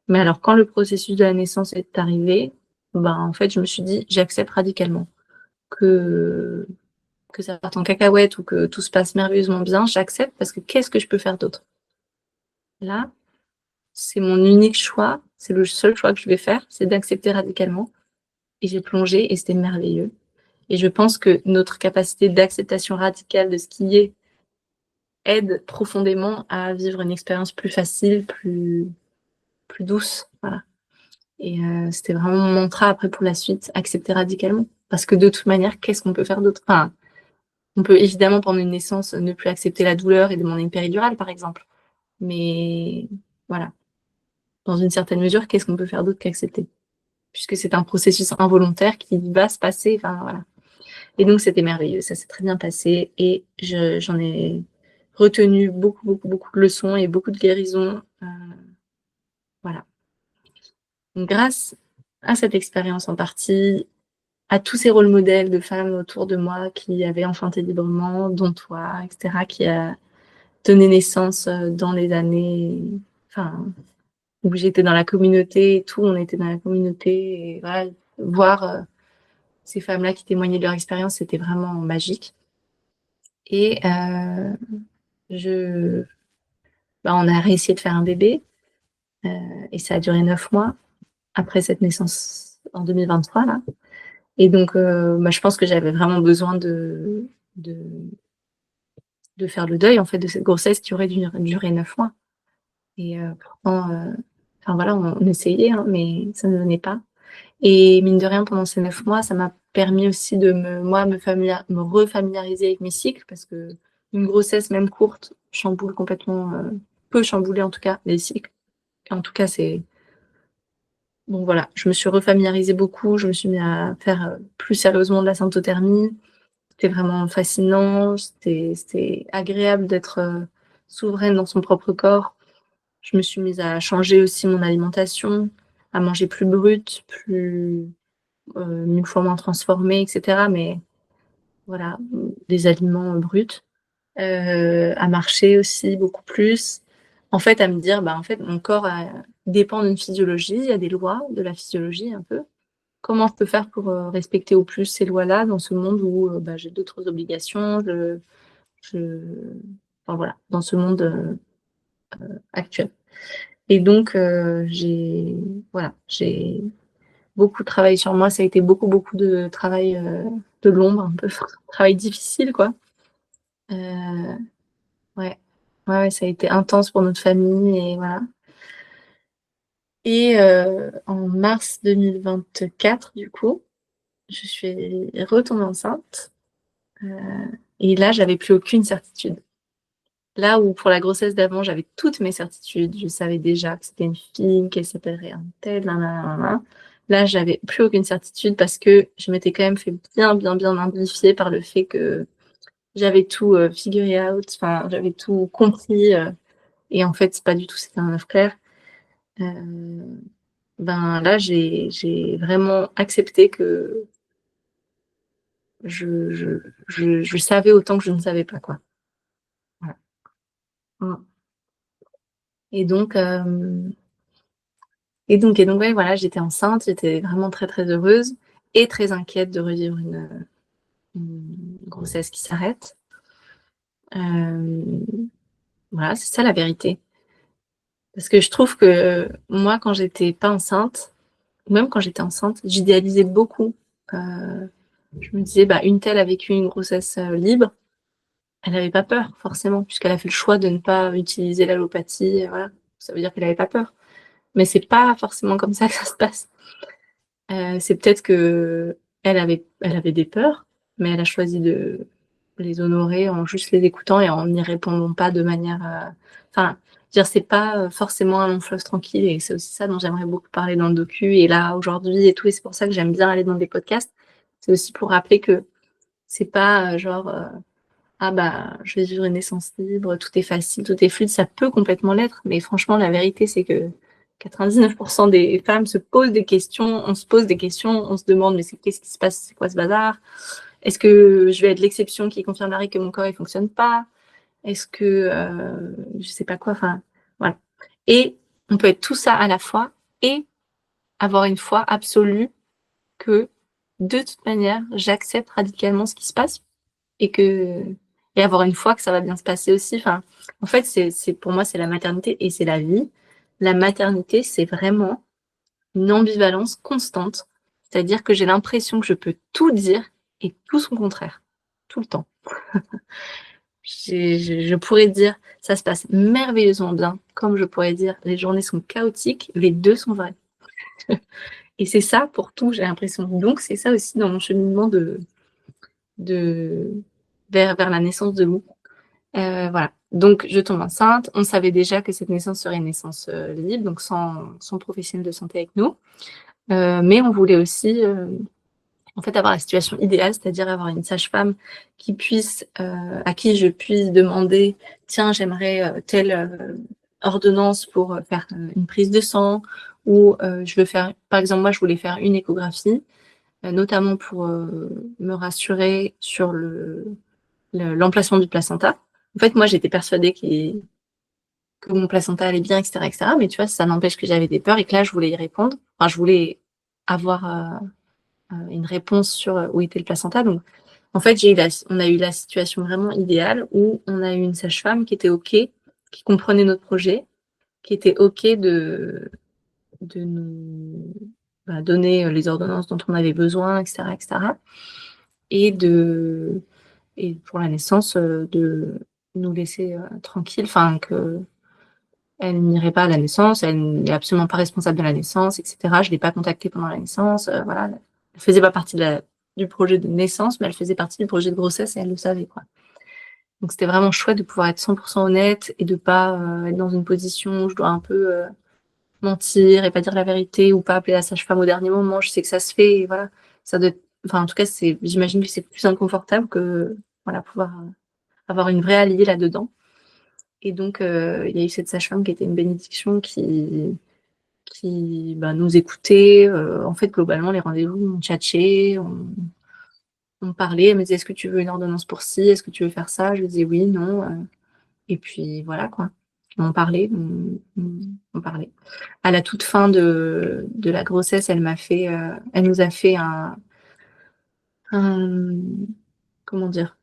S2: Mais alors, quand le processus de la naissance est arrivé, ben, en fait, je me suis dit, j'accepte radicalement que, que ça parte en cacahuète ou que tout se passe merveilleusement bien. J'accepte parce que qu'est-ce que je peux faire d'autre? Là, c'est mon unique choix. C'est le seul choix que je vais faire, c'est d'accepter radicalement. Et j'ai plongé et c'était merveilleux. Et je pense que notre capacité d'acceptation radicale de ce qui est aide profondément à vivre une expérience plus facile, plus douce. Voilà. Et c'était vraiment mon mantra après pour la suite, accepter radicalement. Parce que de toute manière, qu'est-ce qu'on peut faire d'autre? Enfin, on peut évidemment pendant une naissance ne plus accepter la douleur et demander une péridurale, par exemple. Mais voilà, dans une certaine mesure, qu'est-ce qu'on peut faire d'autre qu'accepter? Puisque c'est un processus involontaire qui va se passer. Enfin voilà. Et donc c'était merveilleux, ça s'est très bien passé et j'en ai retenu beaucoup de leçons et beaucoup de guérisons. Voilà. Donc, grâce à cette expérience en partie, à tous ces rôles modèles de femmes autour de moi qui avaient enfanté librement, dont toi, etc., qui a donné naissance dans les années, enfin, où j'étais dans la communauté et tout, on était dans la communauté et voilà, voir ces femmes-là qui témoignaient de leur expérience, c'était vraiment magique. Et je, on a réussi de faire un bébé et ça a duré 9 mois après cette naissance en 2023 là. Et donc, je pense que j'avais vraiment besoin de, de faire le deuil en fait de cette grossesse qui aurait duré 9 mois. Et pourtant, enfin voilà, on essayait, hein, mais ça ne venait pas. Et mine de rien, pendant ces 9 mois, ça m'a permis aussi de me refamiliariser avec mes cycles parce que une grossesse, même courte, chamboule complètement, peut chambouler en tout cas les cycles. En tout cas, c'est donc voilà, je me suis refamiliarisée beaucoup, je me suis mis à faire plus sérieusement de la symptothermie. C'était vraiment fascinant, c'était agréable d'être souveraine dans son propre corps. Je me suis mise à changer aussi mon alimentation, à manger plus brut, une fois moins transformée, etc. Mais voilà, des aliments bruts. À marcher aussi beaucoup plus. En fait, à me dire, en fait, mon corps dépend d'une physiologie, il y a des lois de la physiologie un peu. Comment je peux faire pour respecter au plus ces lois-là dans ce monde où j'ai d'autres obligations, enfin voilà, dans ce monde actuel. Et donc, voilà, j'ai beaucoup travaillé sur moi. Ça a été beaucoup, beaucoup de travail de l'ombre, un peu, travail difficile, quoi. Ouais, ouais, ouais, ça a été intense pour notre famille, et voilà. Et en mars 2024, du coup, je suis retombée enceinte. Et là, j'avais plus aucune certitude. Là où pour la grossesse d'avant, j'avais toutes mes certitudes, je savais déjà que c'était une fille, qu'elle s'appellerait un tel, nanana. Là, j'avais plus aucune certitude parce que je m'étais quand même fait bien, bien, bien amplifier par le fait que j'avais tout figuré out, enfin, j'avais tout compris. Et en fait, c'est pas du tout, c'était un œuf clair. Euh, ben là, j'ai vraiment accepté que je savais autant que je ne savais pas, quoi. Voilà. Mm. Et donc, ouais, voilà, j'étais enceinte, j'étais vraiment très, très heureuse et très inquiète de revivre une grossesse qui s'arrête. Euh, voilà, c'est ça la vérité. Parce que je trouve que moi, quand j'étais pas enceinte, ou même quand j'étais enceinte, j'idéalisais beaucoup. Euh, je me disais, bah, une telle a vécu une grossesse libre, elle n'avait pas peur, forcément, puisqu'elle a fait le choix de ne pas utiliser l'allopathie. Voilà. Ça veut dire qu'elle n'avait pas peur. Mais c'est pas forcément comme ça que ça se passe. C'est peut-être que elle avait des peurs, mais elle a choisi de les honorer en juste les écoutant et en n'y répondant pas de manière. Enfin, dire c'est pas forcément un long fleuve tranquille, et c'est aussi ça dont j'aimerais beaucoup parler dans le docu et là aujourd'hui et tout. Et c'est pour ça que j'aime bien aller dans des podcasts. C'est aussi pour rappeler que c'est pas genre ah bah je vais vivre une naissance libre, tout est facile, tout est fluide. Ça peut complètement l'être, mais franchement la vérité c'est que 99% des femmes se posent des questions, on se pose des questions, on se demande mais qu'est-ce qui se passe, c'est quoi ce bazar? Est-ce que je vais être l'exception qui confirme la règle que mon corps il fonctionne pas? Est-ce que je sais pas quoi, enfin voilà. Et on peut être tout ça à la fois et avoir une foi absolue que de toute manière, j'accepte radicalement ce qui se passe et que et avoir une foi que ça va bien se passer aussi. Enfin, en fait, c'est pour moi c'est la maternité et c'est la vie. La maternité, c'est vraiment une ambivalence constante, c'est-à-dire que j'ai l'impression que je peux tout dire et tout son contraire, tout le temps. Je pourrais dire ça se passe merveilleusement bien, comme je pourrais dire les journées sont chaotiques, les deux sont vrais. Et c'est ça pour tout, j'ai l'impression. Donc c'est ça aussi dans mon cheminement de vers la naissance de Lou. Voilà. Donc je tombe enceinte. On savait déjà que cette naissance serait une naissance libre, donc sans professionnel de santé avec nous. Mais on voulait aussi en fait avoir la situation idéale, c'est-à-dire avoir une sage-femme qui puisse, à qui je puisse demander, tiens, j'aimerais telle ordonnance pour faire une prise de sang, ou je veux faire, par exemple, moi je voulais faire une échographie, notamment pour me rassurer sur l'emplacement du placenta. En fait, moi j'étais persuadée que mon placenta allait bien, etc., etc. Mais tu vois, ça n'empêche que j'avais des peurs et que là je voulais y répondre. Enfin, je voulais avoir une réponse sur où était le placenta. Donc, en fait, on a eu la situation vraiment idéale où on a eu une sage-femme qui était OK, qui comprenait notre projet, qui était OK de nous donner les ordonnances dont on avait besoin, etc., etc. Et et pour la naissance, de nous laisser tranquille, enfin que elle n'irait pas à la naissance, elle n'est absolument pas responsable de la naissance, etc. Je l'ai pas contactée pendant la naissance, voilà. Elle faisait pas partie du projet de naissance, mais elle faisait partie du projet de grossesse et elle le savait, quoi. Donc c'était vraiment chouette de pouvoir être 100% honnête et de pas être dans une position où je dois un peu mentir et pas dire la vérité ou pas appeler la sage-femme au dernier moment. Je sais que ça se fait, et voilà. Ça doit enfin, en tout cas, j'imagine que c'est plus inconfortable que, voilà, pouvoir avoir une vraie alliée là-dedans. Et donc, il y a eu cette sage-femme qui était une bénédiction qui nous écoutait. En fait, globalement, les rendez-vous, on tchatchait, on parlait. Elle me disait, est-ce que tu veux une ordonnance pour ci? Est-ce que tu veux faire ça? Je lui disais oui, non. Et puis voilà, quoi. On parlait, on parlait. À la toute fin de la grossesse, elle nous a fait un comment dire,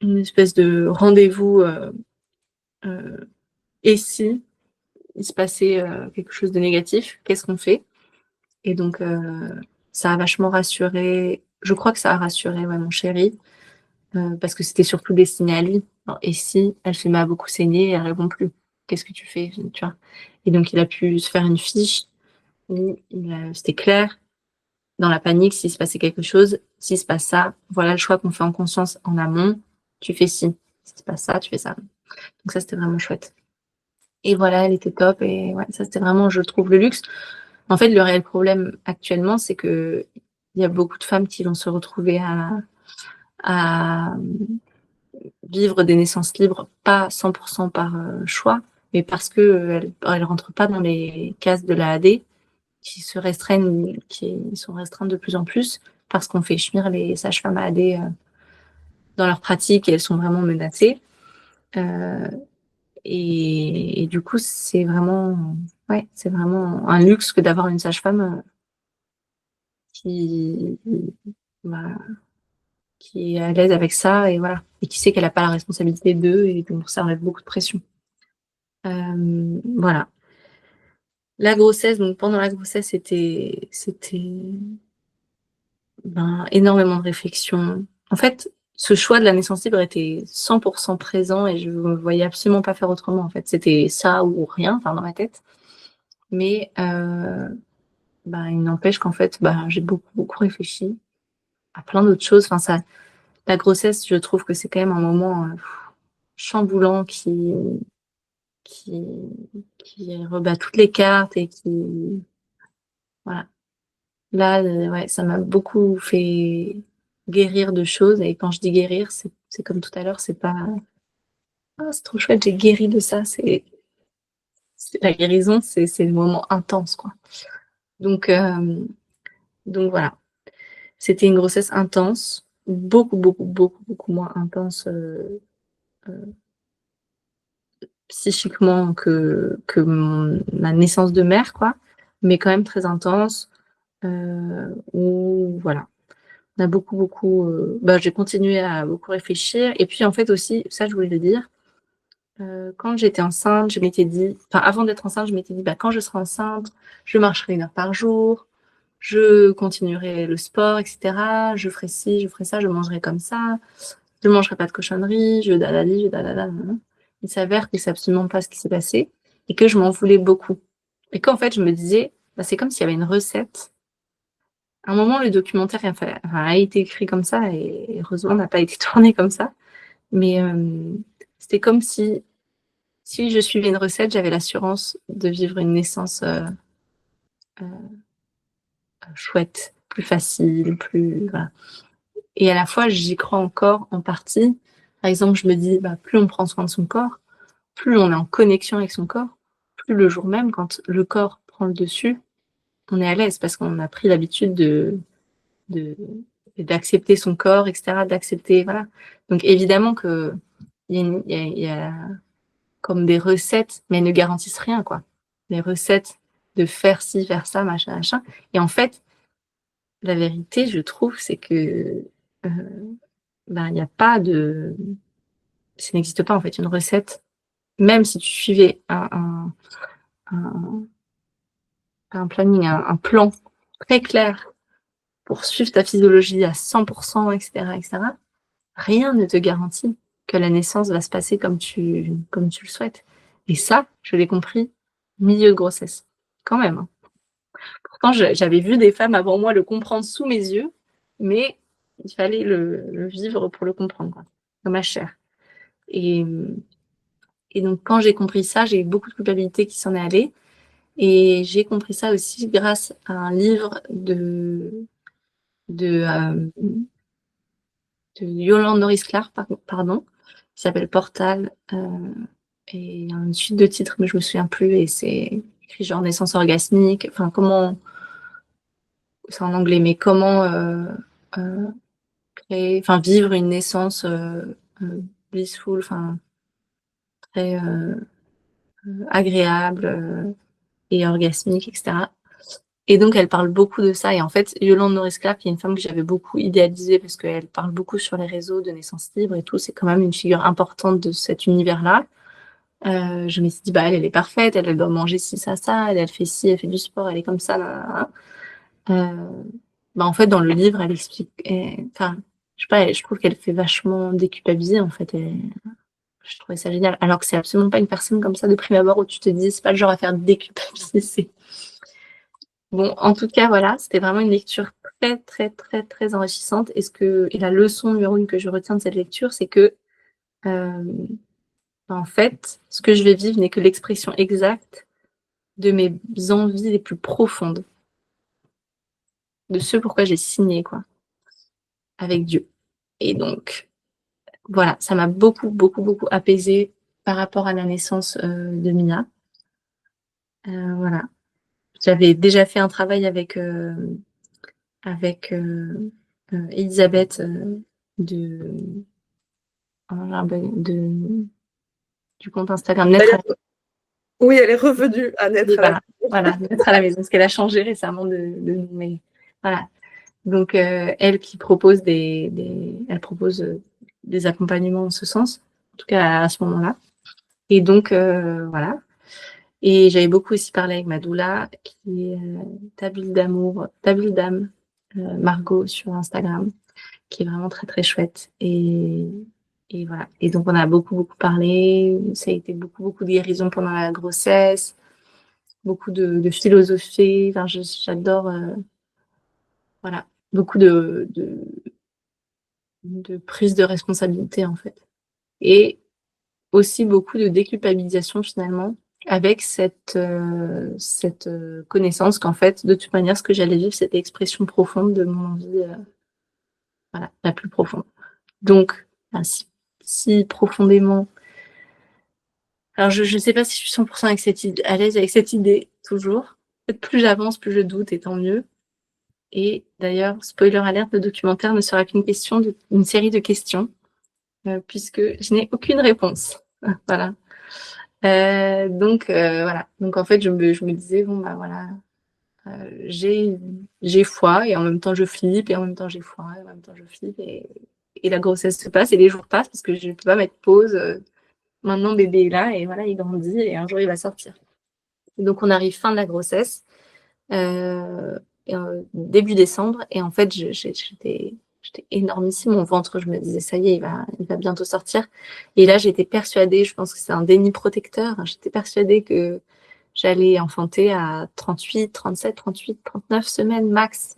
S2: une espèce de rendez-vous, et si il se passait quelque chose de négatif, qu'est-ce qu'on fait? Et donc, ça a vachement rassuré, je crois que ça a rassuré ouais, mon chéri, parce que c'était surtout destiné à lui. Alors, et si elle se met à beaucoup saigner et elle répond plus, qu'est-ce que tu fais? Tu vois? Et donc, il a pu se faire une fiche où c'était clair, dans la panique, s'il se passait quelque chose, s'il se passe ça, voilà le choix qu'on fait en conscience en amont, tu fais ci. Si se passe ça, tu fais ça. Donc ça, c'était vraiment chouette. Et voilà, elle était top. Et ouais, ça, c'était vraiment, je trouve, le luxe. En fait, le réel problème actuellement, c'est que il y a beaucoup de femmes qui vont se retrouver à vivre des naissances libres, pas 100% par choix, mais parce que elles rentrent pas dans les cases de la AD, qui se restreignent, qui sont restreintes de plus en plus, parce qu'on fait chemir les sages-femmes à AD dans leur pratique et elles sont vraiment menacées. Euh, et du coup, ouais, c'est vraiment un luxe que d'avoir une sage-femme qui, bah, qui est à l'aise avec ça et voilà, et qui sait qu'elle n'a pas la responsabilité d'eux et donc ça enlève beaucoup de pression. Voilà. La grossesse, donc pendant la grossesse, c'était énormément de réflexion. En fait, ce choix de la naissance libre était 100% présent et je ne voyais absolument pas faire autrement. En fait, c'était ça ou rien, enfin dans ma tête. Mais il n'empêche qu'en fait, j'ai beaucoup réfléchi à plein d'autres choses. Enfin, ça, la grossesse, je trouve que c'est quand même un moment chamboulant qui, qui rebat toutes les cartes et qui, voilà. Là, ouais, ça m'a beaucoup fait guérir de choses. Et quand je dis guérir, c'est comme tout à l'heure, c'est pas, ah, c'est trop chouette, j'ai guéri de ça. La guérison, c'est le moment intense, quoi. Donc, euh, donc voilà. C'était une grossesse intense, beaucoup moins intense psychiquement que ma naissance de mère, quoi, mais quand même très intense. Où voilà, on a j'ai continué à beaucoup réfléchir. Et puis en fait aussi, ça je voulais le dire, quand j'étais enceinte, je m'étais dit, enfin avant d'être enceinte, je m'étais dit, quand je serai enceinte, je marcherai 1 heure par jour, je continuerai le sport, etc. Je ferai ci, je ferai ça, je mangerai comme ça, je ne mangerai pas de cochonneries, je dadali, je dadada. Il s'avère que c'est absolument pas ce qui s'est passé et que je m'en voulais beaucoup. Et qu'en fait, je me disais, c'est comme s'il y avait une recette. À un moment, le documentaire a été écrit comme ça et heureusement n'a pas été tourné comme ça. Mais c'était comme si je suivais une recette, j'avais l'assurance de vivre une naissance euh, chouette, plus facile, plus voilà. Et à la fois, j'y crois encore en partie. Par exemple, je me dis, plus on prend soin de son corps, plus on est en connexion avec son corps, plus le jour même, quand le corps prend le dessus, on est à l'aise parce qu'on a pris l'habitude de, d'accepter son corps, etc., d'accepter, voilà. Donc évidemment que il y a comme des recettes, mais elles ne garantissent rien, quoi. Les recettes de faire ci, faire ça, machin, machin. Et en fait, la vérité, je trouve, c'est que il n'y a pas de, ça n'existe pas en fait une recette. Même si tu suivais un, un planning, un plan très clair pour suivre ta physiologie à 100%, etc., etc., rien ne te garantit que la naissance va se passer comme tu le souhaites. Et ça, je l'ai compris milieu de grossesse, quand même. Hein. Pourtant, j'avais vu des femmes avant moi le comprendre sous mes yeux, mais il fallait le vivre pour le comprendre, quoi, dans ma chair. Et, et donc, quand j'ai compris ça, j'ai eu beaucoup de culpabilité qui s'en est allée. Et j'ai compris ça aussi grâce à un livre de, euh, de Yolande Norris Clark, pardon, qui s'appelle Portal. Et il y a une suite de titres, mais je me souviens plus. Et c'est écrit genre naissance orgasmique. Enfin, comment, c'est en anglais, mais comment euh, créer, enfin, vivre une naissance blissful, enfin, très agréable et orgasmique, etc. Et donc, elle parle beaucoup de ça. Et en fait, Yolande Norris-Clarke, qui est une femme que j'avais beaucoup idéalisée parce qu'elle parle beaucoup sur les réseaux de naissance libre et tout, c'est quand même une figure importante de cet univers-là. Je me suis dit, bah, elle est parfaite, elle doit manger ci, ça, elle fait ci, elle fait du sport, elle est comme ça, nan, nan, nan. Bah, en fait, dans le livre, elle explique, enfin, je sais pas, je trouve qu'elle fait vachement déculpabiliser, en fait. Je trouvais ça génial. Alors que c'est absolument pas une personne comme ça de prime abord où tu te dis, c'est pas le genre à faire déculpabiliser. Bon, en tout cas, voilà, c'était vraiment une lecture très, très, très, très enrichissante. Et la leçon numéro 1 que je retiens de cette lecture, c'est que, en fait, ce que je vais vivre n'est que l'expression exacte de mes envies les plus profondes, de ce pourquoi j'ai signé, quoi, avec Dieu. Et donc, voilà, ça m'a beaucoup, beaucoup, beaucoup apaisée par rapport à la naissance de Mia. Voilà. J'avais déjà fait un travail avec Elisabeth de, du compte Instagram Naître à la
S1: Oui, elle est revenue à naître
S2: maison.
S1: à la
S2: Voilà, Naître à la maison, parce qu'elle a changé récemment de nom. Mais voilà. Donc, elle qui propose elle propose des accompagnements en ce sens, en tout cas à ce moment-là. Et donc, voilà. Et j'avais beaucoup aussi parlé avec ma doula, qui est Tabildame Margot sur Instagram, qui est vraiment très très chouette. Et voilà. Et donc on a beaucoup beaucoup parlé. Ça a été beaucoup beaucoup de guérison pendant la grossesse, beaucoup de philosophie. Enfin, j'adore. Voilà, beaucoup de prise de responsabilité en fait. Et aussi beaucoup de déculpabilisation finalement avec cette connaissance qu'en fait, de toute manière, ce que j'allais vivre, c'était l'expression profonde de mon envie, voilà, la plus profonde. Donc, si profondément... Alors, je ne sais pas si je suis 100% à l'aise avec cette idée, toujours. Peut-être plus j'avance, plus je doute, et tant mieux. Et d'ailleurs, spoiler alert, le documentaire ne sera une série de questions, puisque je n'ai aucune réponse. Voilà. Donc voilà. Donc en fait, je me disais bon bah voilà, j'ai foi et en même temps je flippe et en même temps j'ai foi et en même temps je flippe et la grossesse se passe et les jours passent parce que je ne peux pas mettre pause. Maintenant bébé est là et voilà, il grandit et un jour il va sortir. Et donc on arrive fin de la grossesse, début décembre et en fait j'étais énormissime, mon ventre, je me disais ça y est, il va bientôt sortir. Et là j'étais persuadée, je pense que c'est un déni protecteur, j'étais persuadée que j'allais enfanter à 38, 37, 38, 39 semaines max.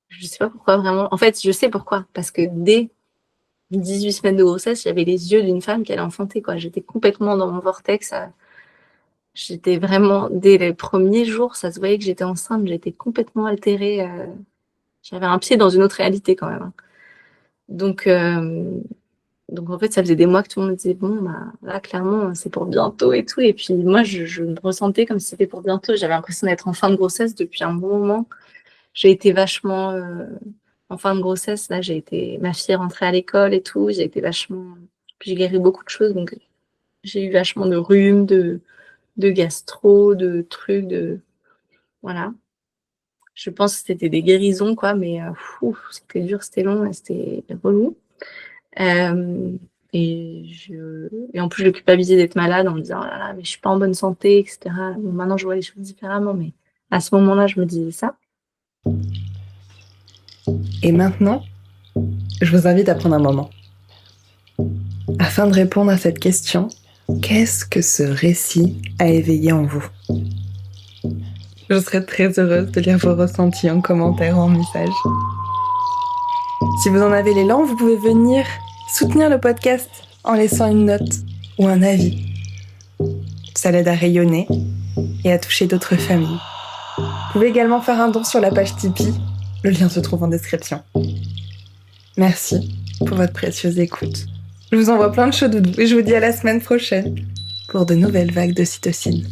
S2: Je sais pas pourquoi vraiment. En fait, je sais pourquoi, parce que dès 18 semaines de grossesse, j'avais les yeux d'une femme qui allait enfanter, quoi. J'étais complètement dans mon vortex. J'étais vraiment, dès les premiers jours, ça se voyait que j'étais enceinte, j'étais complètement altérée. J'avais un pied dans une autre réalité quand même, hein. Donc en fait, ça faisait des mois que tout le monde me disait, bon, bah, là, clairement, c'est pour bientôt et tout. Et puis moi, je me ressentais comme si c'était pour bientôt. J'avais l'impression d'être en fin de grossesse depuis un bon moment. J'ai été vachement en fin de grossesse. Là, ma fille est rentrée à l'école et tout. J'ai été vachement... Puis j'ai guéri beaucoup de choses. Donc j'ai eu vachement de rhume, de gastro, de trucs, voilà. Je pense que c'était des guérisons, quoi, mais c'était dur, c'était long et c'était relou. Et en plus, je culpabilisais d'être malade en me disant, oh là là, mais je suis pas en bonne santé, etc. Bon, maintenant, je vois les choses différemment, mais à ce moment-là, je me disais ça.
S1: Et maintenant, je vous invite à prendre un moment. Afin de répondre à cette question, qu'est-ce que ce récit a éveillé en vous ? Je serais très heureuse de lire vos ressentis en commentaire ou en message. Si vous en avez l'élan, vous pouvez venir soutenir le podcast en laissant une note ou un avis. Ça l'aide à rayonner et à toucher d'autres familles. Vous pouvez également faire un don sur la page Tipeee. Le lien se trouve en description. Merci pour votre précieuse écoute. Je vous envoie plein de chaud doudou et je vous dis à la semaine prochaine pour de nouvelles vagues d'ocytocine.